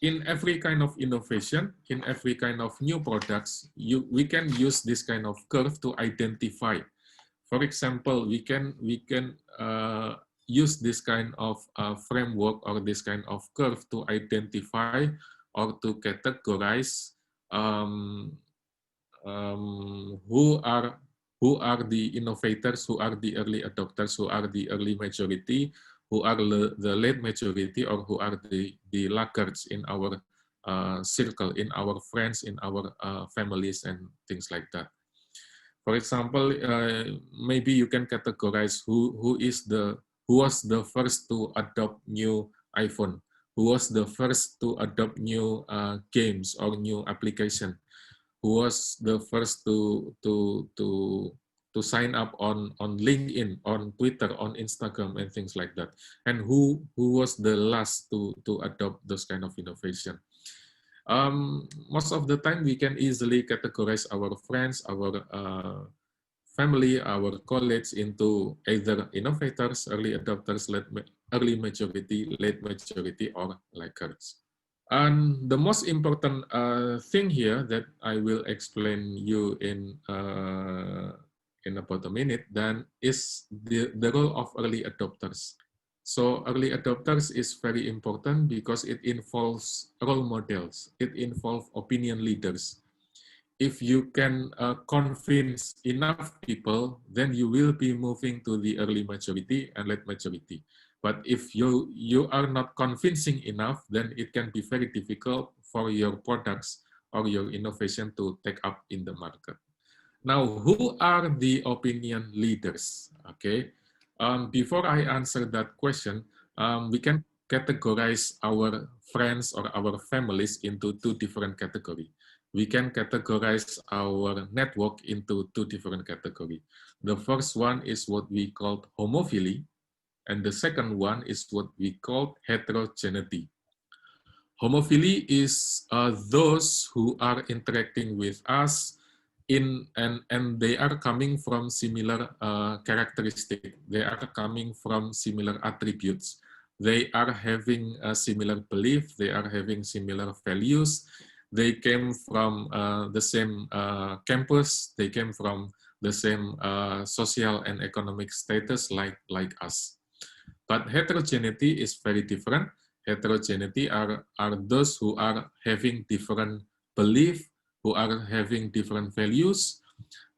in every kind of innovation, in every kind of new products, we can use this kind of curve to identify. For example, we can use this kind of framework or this kind of curve to identify or to categorize who are the innovators, who are the early adopters, who are the early majority, who are the late majority, or who are the laggards in our circle, in our friends, in our families, and things like that. For example, maybe you can categorize who was the first to adopt new iPhone, who was the first to adopt new games or new application, who was the first to sign up on LinkedIn, on Twitter, on Instagram, and things like that, and who was the last to adopt those kind of innovation. Most of the time, we can easily categorize our friends, our family, our colleagues into either innovators, early adopters, early majority, late majority, or laggards. And the most important thing here that I will explain you in about a minute then is the role of early adopters. So early adopters is very important because it involves role models, it involves opinion leaders. If you can convince enough people, then you will be moving to the early majority and late majority. But if you are not convincing enough, then it can be very difficult for your products or your innovation to take up in the market. Now, who are the opinion leaders? Okay, before I answer that question, we can categorize our friends or our families into two different categories. We can categorize our network into two different categories. The first one is what we call homophily, and the second one is what we call heterogeneity. Homophily is those who are interacting with us and they are coming from similar characteristics. They are coming from similar attributes. They are having a similar belief. They are having similar values. They came from the same campus. They came from the same social and economic status like us. But heterogeneity is very different. Heterogeneity are those who are having different belief, who are having different values,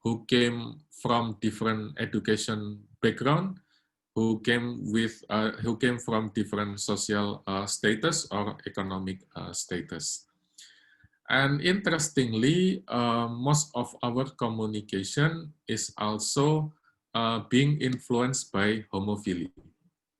who came from different education background, who came from different social status or economic status. And interestingly, most of our communication is also being influenced by homophily.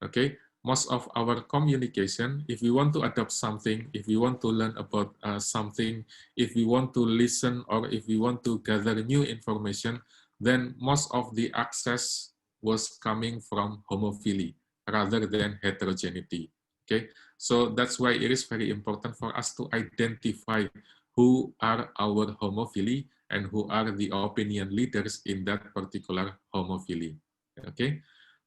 Okay, most of our communication, if we want to adopt something, if we want to learn about something, if we want to listen, or if we want to gather new information, then most of the access was coming from homophily rather than heterogeneity. Okay, so that's why it is very important for us to identify who are our homophily and who are the opinion leaders in that particular homophily. Okay.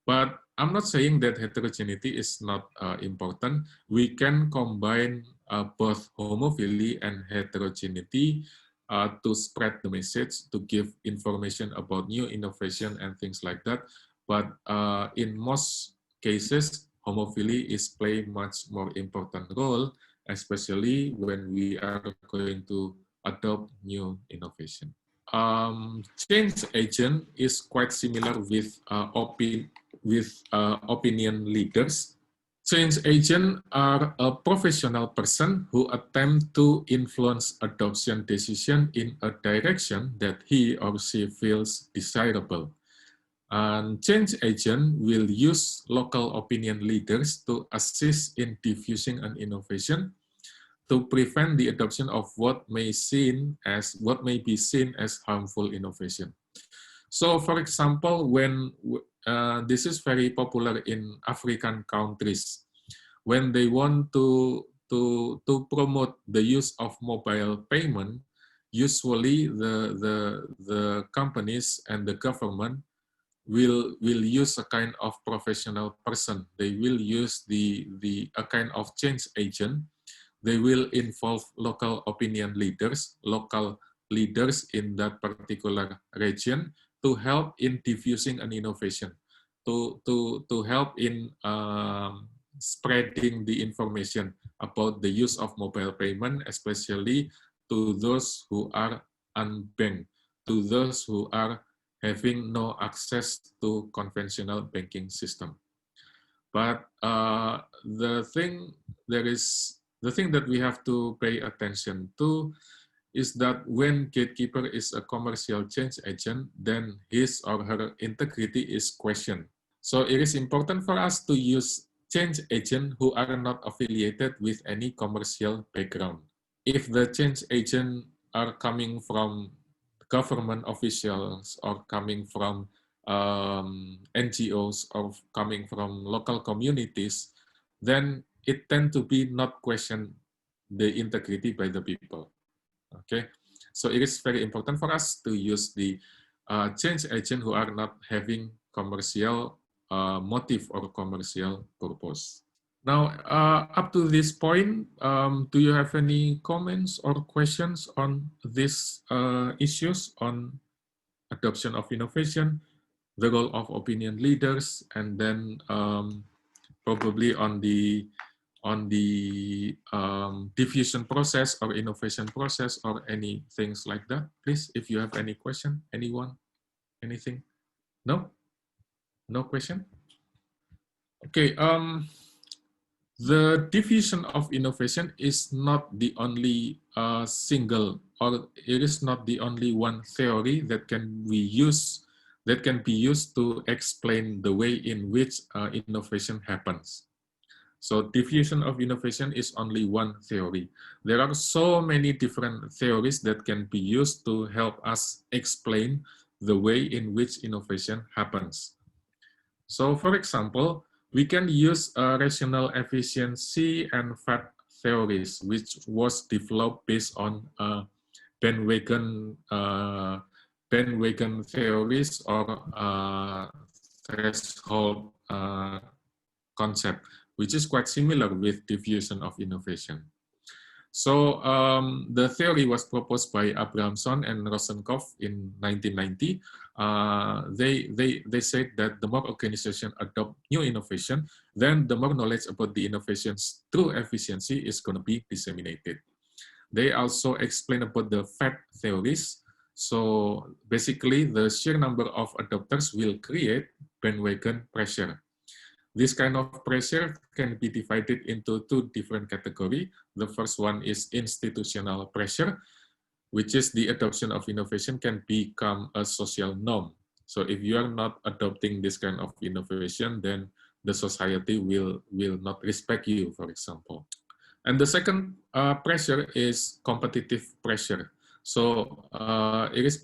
But I'm not saying that heterogeneity is not important. We can combine both homophily and heterogeneity to spread the message, to give information about new innovation and things like that. But in most cases, homophily is playing much more important role, especially when we are going to adopt new innovation. Change agent is quite similar with opinion leaders. Change agents are a professional person who attempt to influence adoption decision in a direction that he or she feels desirable. And change agent will use local opinion leaders to assist in diffusing an innovation to prevent the adoption of what may be seen as harmful innovation. So, for example, when this is very popular in African countries, when they want to promote the use of mobile payment, usually the companies and the government will use a kind of professional person. They will use a kind of change agent they will involve local opinion leaders, local leaders in that particular region to help in diffusing an innovation, to help in spreading the information about the use of mobile payment, especially to those who are unbanked, to those who are having no access to conventional banking system. But the thing that we have to pay attention to is that when gatekeeper is a commercial change agent, then his or her integrity is questioned. So it is important for us to use change agents who are not affiliated with any commercial background. If the change agents are coming from government officials or coming from NGOs or coming from local communities, then it tend to be not question the integrity by the people. Okay, so it is very important for us to use the change agent who are not having commercial motive or commercial purpose. Now, up to this point, do you have any comments or questions on these issues on adoption of innovation, the role of opinion leaders, and then probably on the diffusion process or innovation process or any things like that? Please, if you have any question, anyone, anything? No? No question? Okay. The diffusion of innovation is not the only single, or it is not the only one theory that can be used to explain the way in which innovation happens. So diffusion of innovation is only one theory. There are so many different theories that can be used to help us explain the way in which innovation happens. So for example, we can use rational efficiency and fat theories, which was developed based on bandwagon theories or threshold concept, which is quite similar with diffusion of innovation. So the theory was proposed by Abrahamson and Rosenkopf in 1990. They said that the more organizations adopt new innovation, then the more knowledge about the innovation's true efficiency is going to be disseminated. They also explain about the fat theories. So basically, the sheer number of adopters will create bandwagon pressure. This kind of pressure can be divided into two different categories. The first one is institutional pressure, which is the adoption of innovation can become a social norm. So if you are not adopting this kind of innovation, then the society will not respect you, for example. And the second pressure is competitive pressure. So it is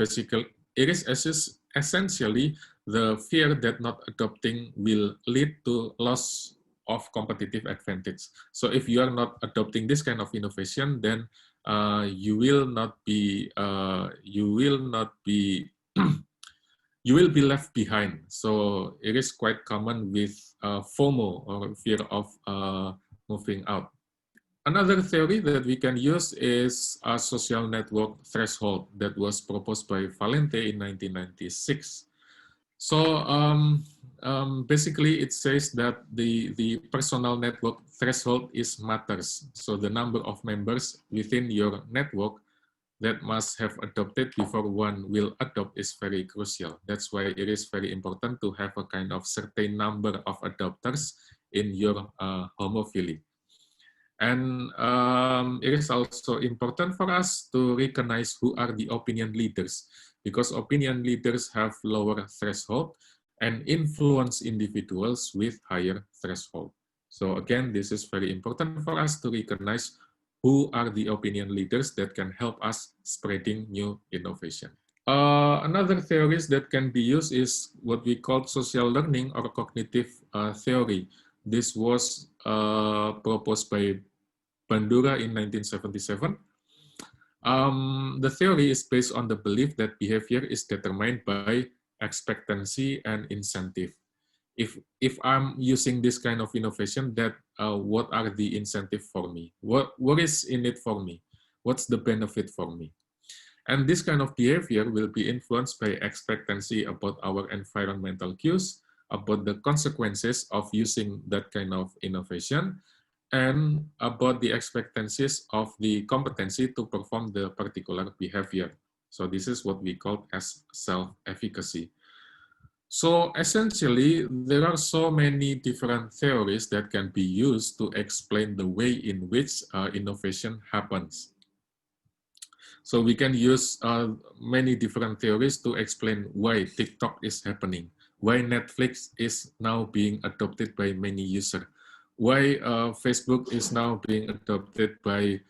essentially the fear that not adopting will lead to loss of competitive advantage. So if you are not adopting this kind of innovation, then you will be left behind. So it is quite common with FOMO, or fear of moving out. Another theory that we can use is a social network threshold that was proposed by Valente in 1996. So basically it says that the personal network threshold is matters. So the number of members within your network that must have adopted before one will adopt is very crucial. That's why it is very important to have a kind of certain number of adopters in your homophily. And it is also important for us to recognize who are the opinion leaders, because opinion leaders have lower threshold and influence individuals with higher threshold. So again, this is very important for us to recognize who are the opinion leaders that can help us spreading new innovation. Another theories that can be used is what we call social learning or cognitive theory. This was proposed by Bandura in 1977. The theory is based on the belief that behavior is determined by expectancy and incentive. If I'm using this kind of innovation, that what are the incentive for me? What is in it for me? What's the benefit for me? And this kind of behavior will be influenced by expectancy about our environmental cues, about the consequences of using that kind of innovation, and about the expectancies of the competency to perform the particular behavior. So this is what we call as self-efficacy. So essentially, there are so many different theories that can be used to explain the way in which innovation happens. So we can use many different theories to explain why TikTok is happening, why Netflix is now being adopted by many users, why Facebook is now being adopted by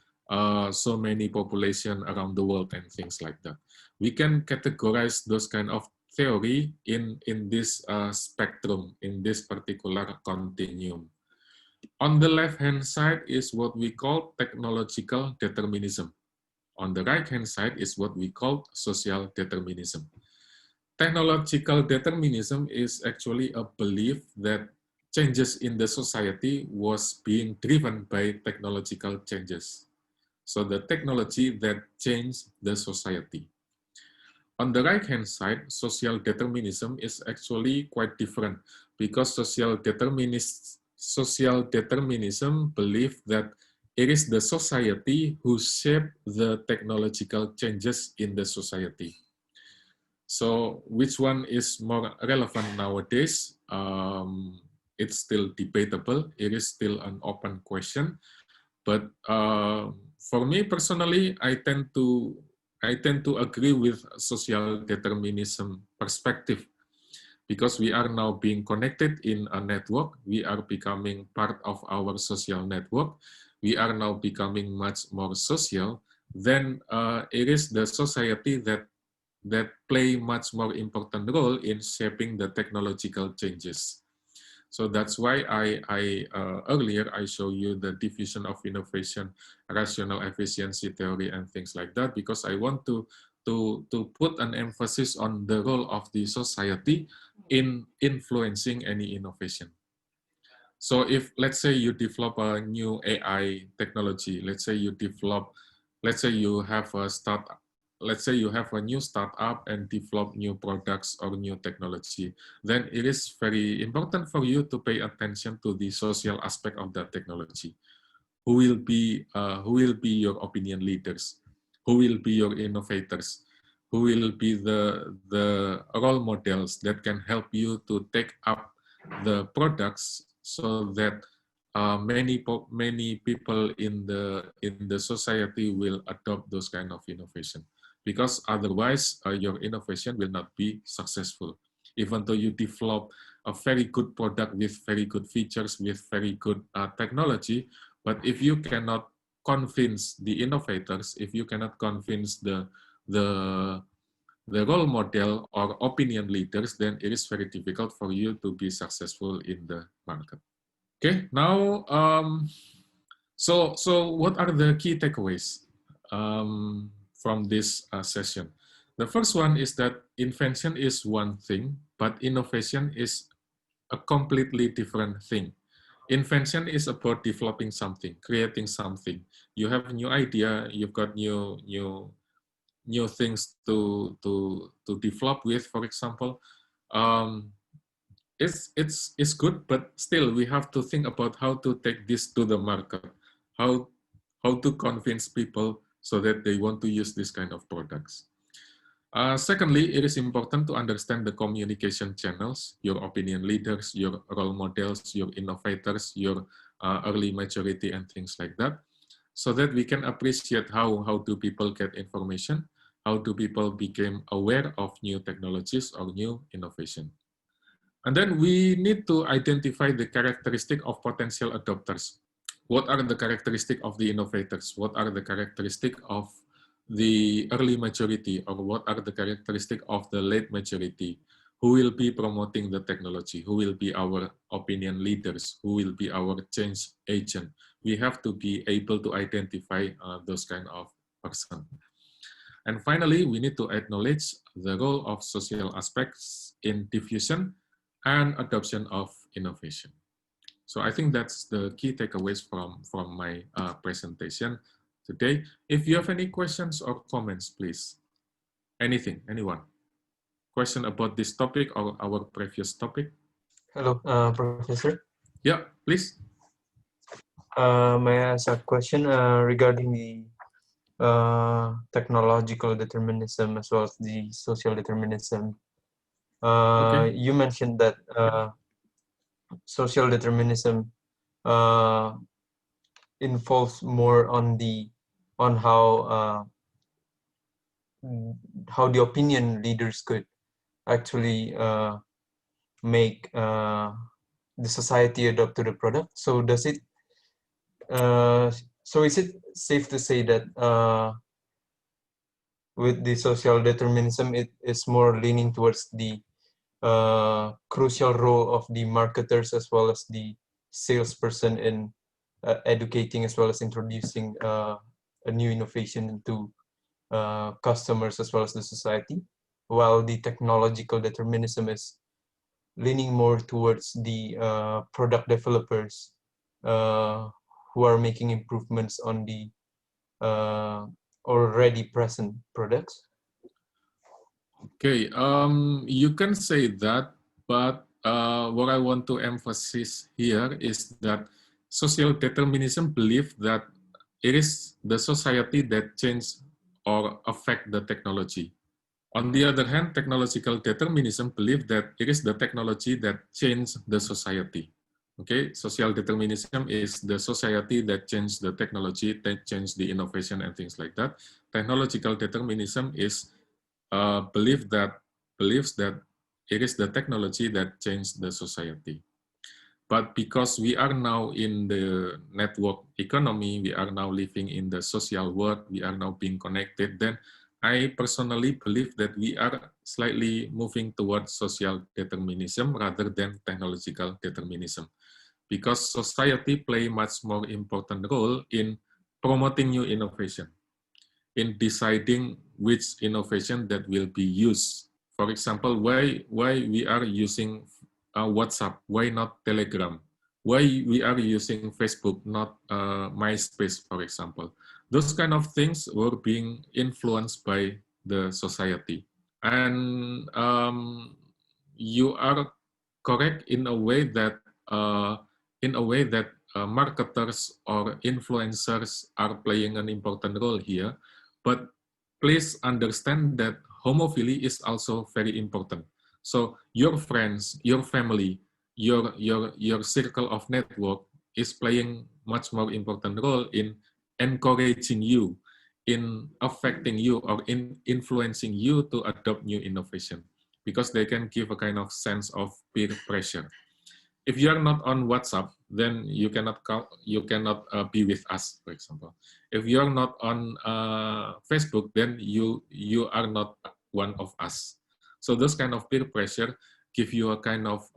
so many population around the world and things like that. We can categorize those kind of theory in this spectrum, in this particular continuum. On the left-hand side is what we call technological determinism. On the right-hand side is what we call social determinism. Technological determinism is actually a belief that changes in the society was being driven by technological changes. So the technology that changed the society. On the right-hand side, social determinism is actually quite different because social determinism believe that it is the society who shape the technological changes in the society. So which one is more relevant nowadays? It's still debatable. It is still an open question. But for me personally, I tend to agree with social determinism perspective because we are now being connected in a network. We are becoming part of our social network. We are now becoming much more social. Then it is the society that play much more important role in shaping the technological changes. So that's why earlier I show you the diffusion of innovation, rational efficiency theory, and things like that, because I want to put an emphasis on the role of the society in influencing any innovation. So if, let's say, you develop a new AI technology, let's say you have a startup, let's say you have a new startup and develop new products or new technology, then it is very important for you to pay attention to the social aspect of that technology. Who will be your opinion leaders? Who will be your innovators? Who will be the role models that can help you to take up the products so that many people in the society will adopt those kind of innovation? Because otherwise your innovation will not be successful. Even though you develop a very good product with very good features, with very good technology, but if you cannot convince the innovators, if you cannot convince the role model or opinion leaders, then it is very difficult for you to be successful in the market. Okay, now, so what are the key takeaways from this session? The first one is that invention is one thing, but innovation is a completely different thing. Invention is about developing something, creating something. You have a new idea, you've got new things to develop with, for example. It's good, but still we have to think about how to take this to the market, how to convince people so that they want to use this kind of products. Secondly, it is important to understand the communication channels, your opinion leaders, your role models, your innovators, your early maturity, and things like that, so that we can appreciate how do people get information, how do people become aware of new technologies or new innovation. And then we need to identify the characteristic of potential adopters. What are the characteristic of the innovators? What are the characteristic of the early maturity, or what are the characteristic of the late maturity? Who will be promoting the technology? Who will be our opinion leaders? Who will be our change agent? We have to be able to identify those kind of person. And finally, we need to acknowledge the role of social aspects in diffusion and adoption of innovation. So I think that's the key takeaways from my presentation today. If you have any questions or comments, please. Anything, anyone? Question about this topic or our previous topic? Hello, Professor. Yeah, please. May I ask a question regarding the technological determinism as well as the social determinism? Okay. You mentioned that social determinism involves more on how the opinion leaders could actually make the society adopt to the product. So does it? So is it safe to say that with the social determinism, it is more leaning towards the crucial role of the marketers as well as the salesperson in educating as well as introducing a new innovation into customers as well as the society, while the technological determinism is leaning more towards the product developers who are making improvements on the already present products? Okay, you can say that, but what I want to emphasize here is that social determinism believes that it is the society that change or affect the technology. On the other hand, technological determinism believes that it is the technology that change the society. Okay, social determinism is the society that change the technology, that change the innovation and things like that. Technological determinism is believes that it is the technology that changed the society. But because we are now in the network economy, we are now living in the social world, we are now being connected, then I personally believe that we are slightly moving towards social determinism rather than technological determinism, because society play much more important role in promoting new innovation, in deciding which innovation that will be used. For example, why we are using WhatsApp, why not Telegram? Why we are using Facebook, not MySpace, for example? Those kind of things were being influenced by the society. And you are correct in a way that marketers or influencers are playing an important role here. But please understand that homophily is also very important. So your friends, your family, your circle of network is playing much more important role in encouraging you, in affecting you, or in influencing you to adopt new innovation, because they can give a kind of sense of peer pressure. If you are not on WhatsApp, then you cannot be with us, for example. If you are not on Facebook, then you are not one of us. So those kind of peer pressure give you a kind of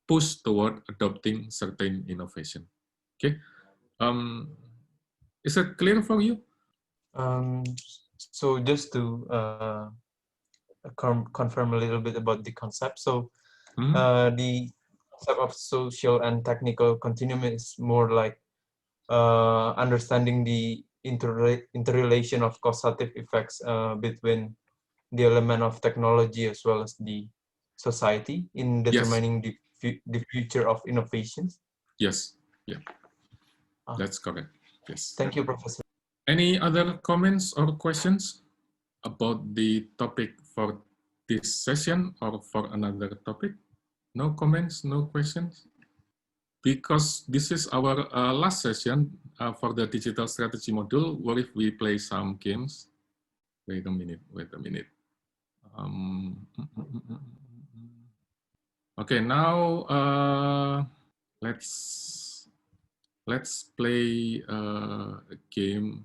push toward adopting certain innovation. Okay, is it clear for you? So just to confirm a little bit about the concept. So the concept of social and technical continuum is more like understanding the interrelation of causative effects between the element of technology as well as the society in determining the future of innovations. Yes, yeah, that's correct. Yes. Thank you, Professor. Any other comments or questions about the topic for this session or for another topic? No comments, no questions? Because this is our last session for the digital strategy module. What if we play some games? Wait a minute. Okay, now let's play a game.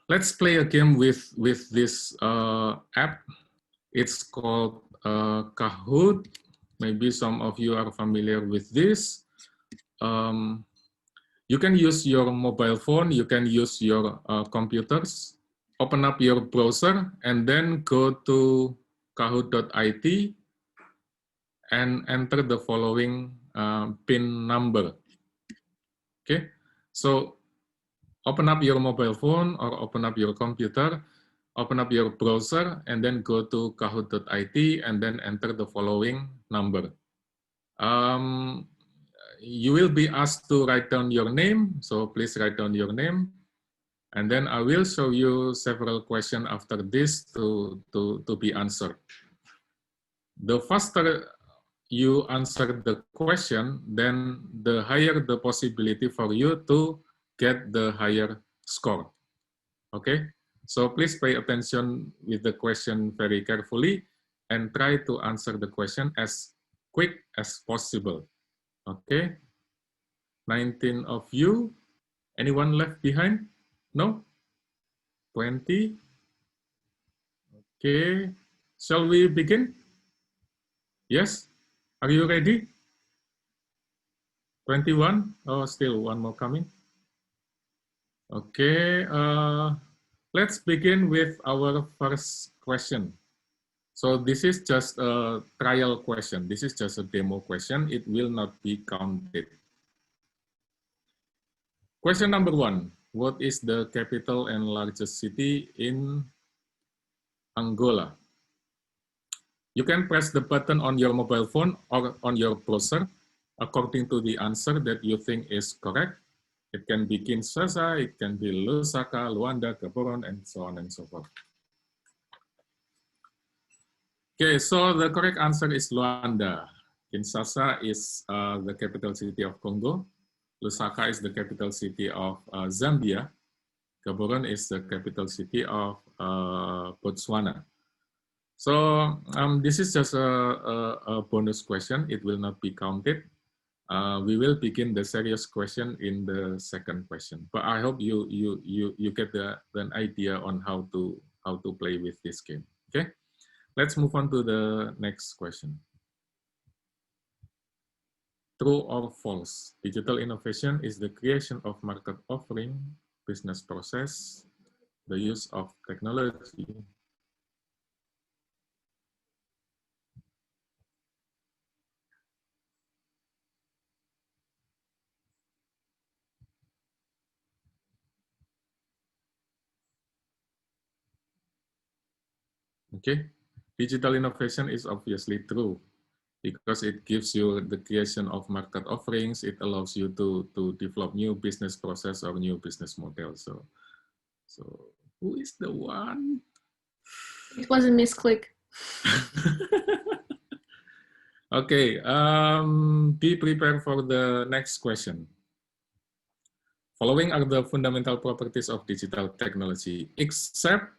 Let's play a game with this app. It's called Kahoot. Maybe some of you are familiar with this. You can use your mobile phone, you can use your computers, open up your browser, and then go to kahoot.it and enter the following PIN number. Okay, so open up your mobile phone or open up your computer, open up your browser, and then go to kahoot.it and then enter the following number. You will be asked to write down your name, so please write down your name. And then I will show you several questions after this to be answered. The faster you answer the question, then the higher the possibility for you to get the higher score. Okay, so please pay attention with the question very carefully and try to answer the question as quick as possible. Okay, 19 of you. Anyone left behind? No? 20? Okay, shall we begin? Yes? Are you ready? 21? Oh, still one more coming. Okay, let's begin with our first question. So this is just a trial question. This is just a demo question. It will not be counted. Question number 1. What is the capital and largest city in Angola? You can press the button on your mobile phone or on your browser according to the answer that you think is correct. It can be Kinshasa, it can be Lusaka, Luanda, Gaborone, and so on and so forth. Okay, so the correct answer is Luanda. Kinshasa is the capital city of Congo. Lusaka is the capital city of Zambia. Gaborone is the capital city of Botswana. So this is just a bonus question. It will not be counted. We will begin the serious question in the second question. But I hope you get an idea on how to play with this game. Okay, let's move on to the next question. True or false? Digital innovation is the creation of market offering, business process, the use of technology. Okay, digital innovation is obviously true because it gives you the creation of market offerings. It allows you to develop new business process or new business model. So who is the one? It was a misclick. Okay, be prepared for the next question. Following are the fundamental properties of digital technology, except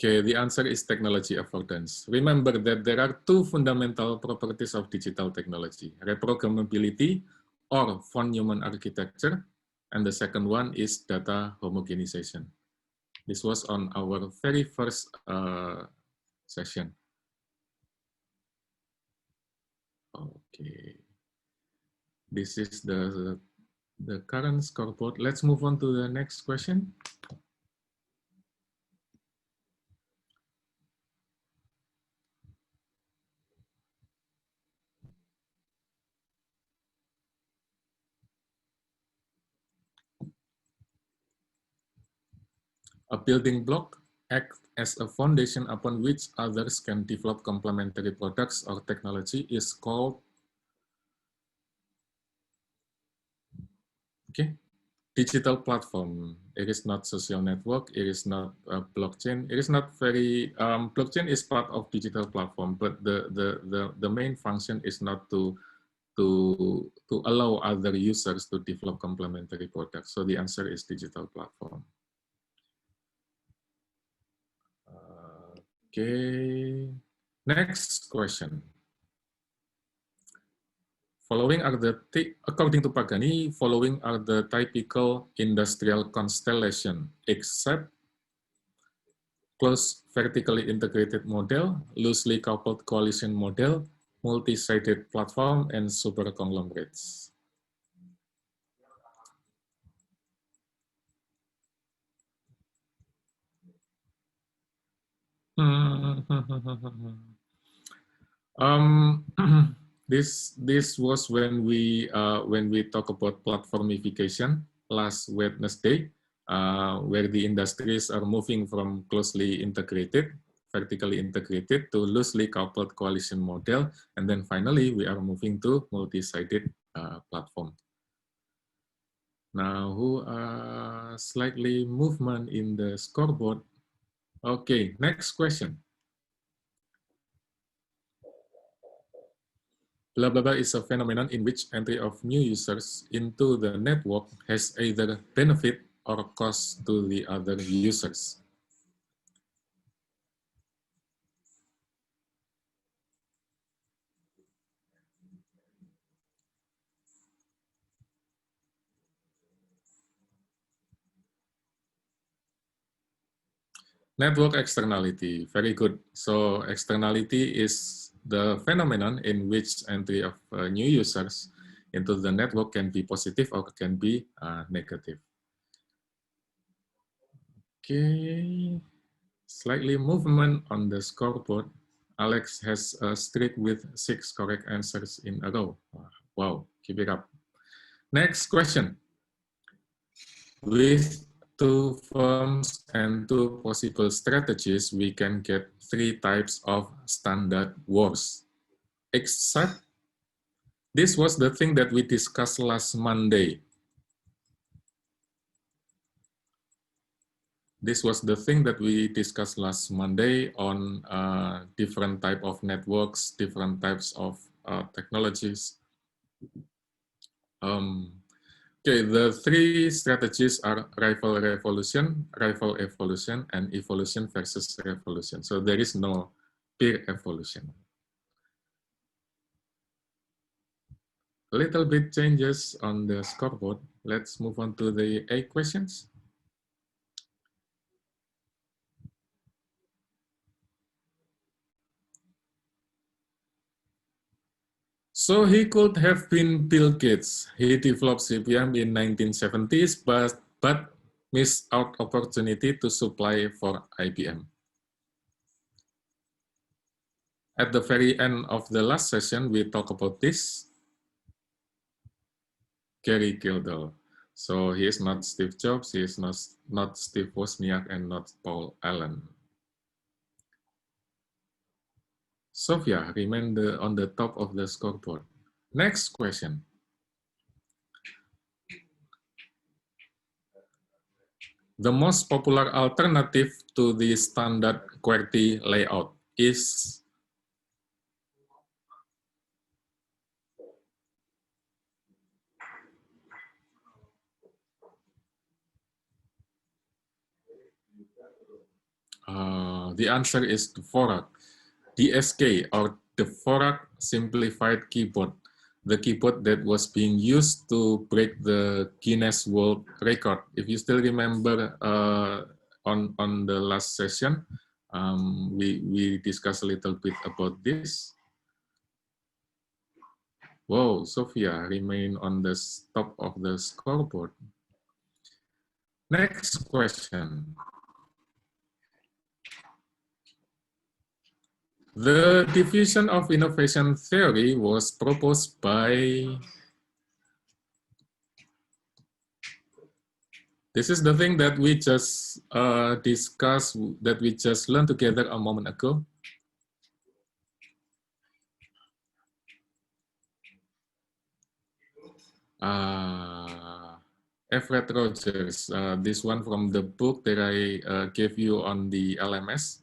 okay, the answer is technology affordance. Remember that there are two fundamental properties of digital technology, reprogrammability or von Neumann architecture, and the second one is data homogenization. This was on our very first session. Okay, this is the current scoreboard. Let's move on to the next question. A building block acts as a foundation upon which others can develop complementary products or technology is called, okay, digital platform. It is not social network. It is not blockchain. It is not very, blockchain is part of digital platform, but the main function is not to allow other users to develop complementary products. So the answer is digital platform. Okay, next question. Following are the, according to Pagani, following are the typical industrial constellation, except close vertically integrated model, loosely coupled coalition model, multi-sided platform, and super conglomerates. This was when we talk about platformification last Wednesday, where the industries are moving from closely integrated, vertically integrated to loosely coupled coalition model, and then finally we are moving to multi-sided platform. Now, who are slightly movement in the scoreboard? Okay, next question. Blah, blah, blah is a phenomenon in which entry of new users into the network has either benefit or cost to the other users. Network externality, very good. So externality is the phenomenon in which entry of new users into the network can be positive or can be negative. Okay, slightly movement on the scoreboard. Alex has a streak with 6 correct answers in a row. Wow, keep it up. Next question. With 2 firms and 2 possible strategies, we can get 3 types of standard wars. Except, this was the thing that we discussed last Monday. This was the thing that we discussed last Monday on different type of networks, different types of technologies. Okay, the 3 strategies are rival revolution, rival evolution, and evolution versus revolution. So there is no peer evolution. A little bit changes on the scoreboard. Let's move on to the 8 questions. So he could have been Bill Gates. He developed CPM in 1970s, but missed out opportunity to supply for IBM. At the very end of the last session, we talk about this. Gary Gildel. So he is not Steve Jobs, he is not Steve Wozniak, and not Paul Allen. Sofia remained on the top of the scoreboard. Next question. The most popular alternative to the standard QWERTY layout is the answer is Dvorak. DSK, or Dvorak Simplified Keyboard, the keyboard that was being used to break the Guinness World Record. If you still remember on the last session, we discussed a little bit about this. Whoa, Sophia remain on the top of the scoreboard. Next question. The diffusion of innovation theory was proposed by, this is the thing that we just discussed, that we just learned together a moment ago. Everett Rogers, this one from the book that I gave you on the LMS.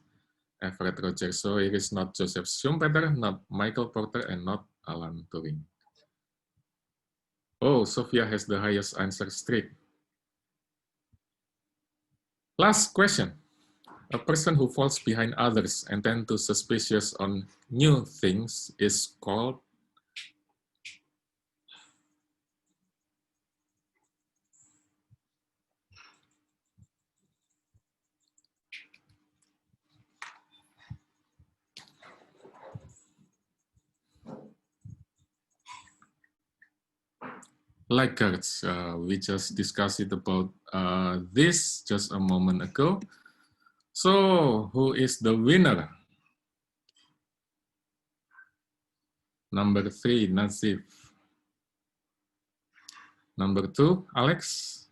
Everett Rogers. So it is not Joseph Schumpeter, not Michael Porter, and not Alan Turing. Oh, Sophia has the highest answer streak. Last question. A person who falls behind others and tend to suspicious on new things is called laggards. We just discussed it about this just a moment ago. So who is the winner? Number 3, Nazif. Number 2, Alex.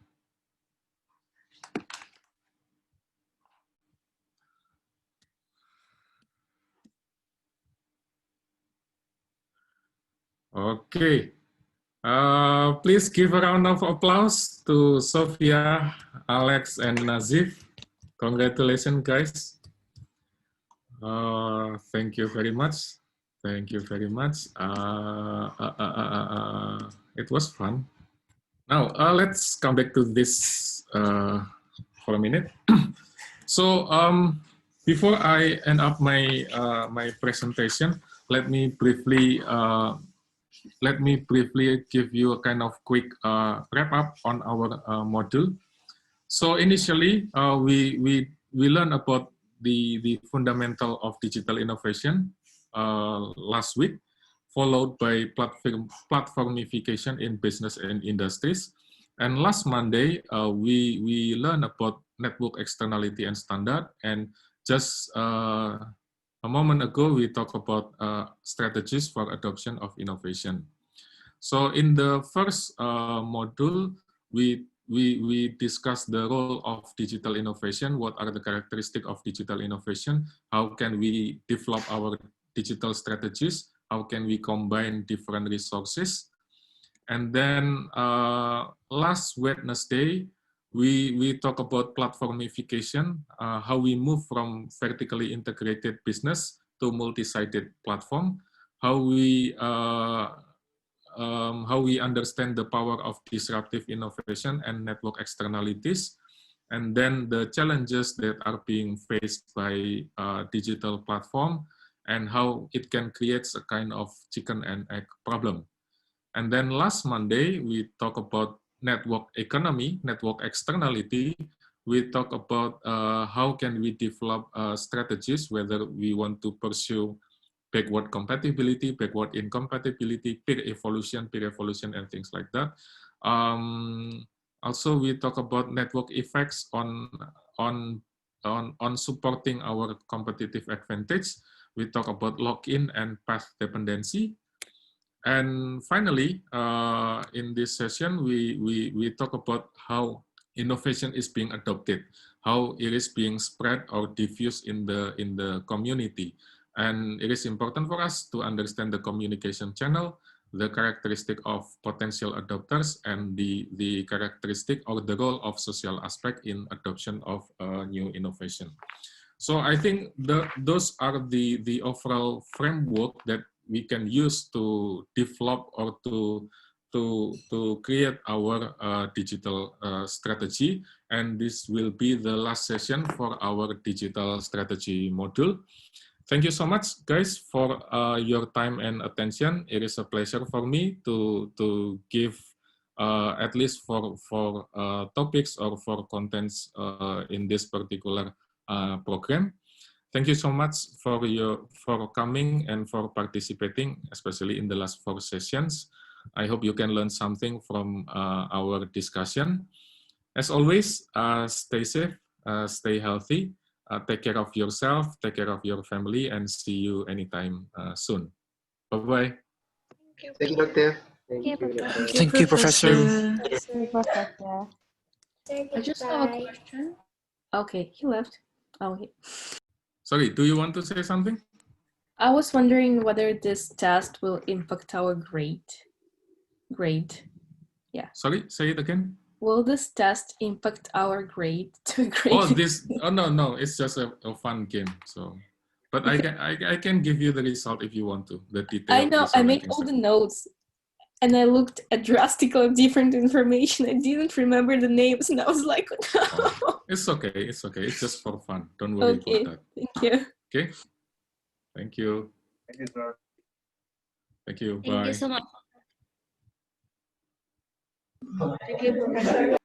Okay. Please give a round of applause to Sophia, Alex, and Nazif. Congratulations, guys. Thank you very much. Thank you very much. It was fun. Now, let's come back to this for a minute. So, before I end up my my presentation, let me briefly give you a kind of quick wrap up on our module. So initially, we learned about the fundamental of digital innovation last week, followed by platformification in business and industries. And last Monday, we learned about network externality and standard. And just a moment ago, we talked about strategies for adoption of innovation. So in the first module, we discussed the role of digital innovation. What are the characteristics of digital innovation? How can we develop our digital strategies? How can we combine different resources? And then last Wednesday, we talk about platformification, how we move from vertically integrated business to multi-sided platform, how we understand the power of disruptive innovation and network externalities, and then the challenges that are being faced by digital platform and how it can create a kind of chicken and egg problem. And then last Monday, we talk about network economy, network externality. We talk about how can we develop strategies, whether we want to pursue backward compatibility, backward incompatibility, peer evolution, and things like that. Also, we talk about network effects on supporting our competitive advantage. We talk about lock-in and path dependency. And finally, in this session, we talk about how innovation is being adopted, how it is being spread or diffused in the community. And it is important for us to understand the communication channel, the characteristic of potential adopters, and the characteristic or the role of social aspect in adoption of new innovation. So I think those are the overall framework that we can use to develop or to create our digital strategy. And this will be the last session for our digital strategy module. Thank you so much, guys, for your time and attention. It is a pleasure for me to give, at least for topics or for contents in this particular program. Thank you so much for coming and for participating, especially in the last 4 sessions. I hope you can learn something from our discussion. As always, stay safe, stay healthy. Take care of yourself, take care of your family, and see you anytime soon. Bye-bye. Thank you, Doctor. Thank you, Professor. I just have a question. Okay, he left. Oh, Sorry, do you want to say something? I was wondering whether this test will impact our grade. Yeah. Sorry, say it again. Will this test impact our grade to grade? Oh, this? Oh no, it's just a fun game. So, but okay. I can give you the result if you want to. The detail. I know. I made all the notes, and I looked at drastically different information. I didn't remember the names, and I was like, no. Oh, it's okay. It's okay. It's just for fun. Don't worry about that. Thank you. Okay. Thank you. Thank you, sir. Thank you. Bye. Thank you so much. Thank you, Professor.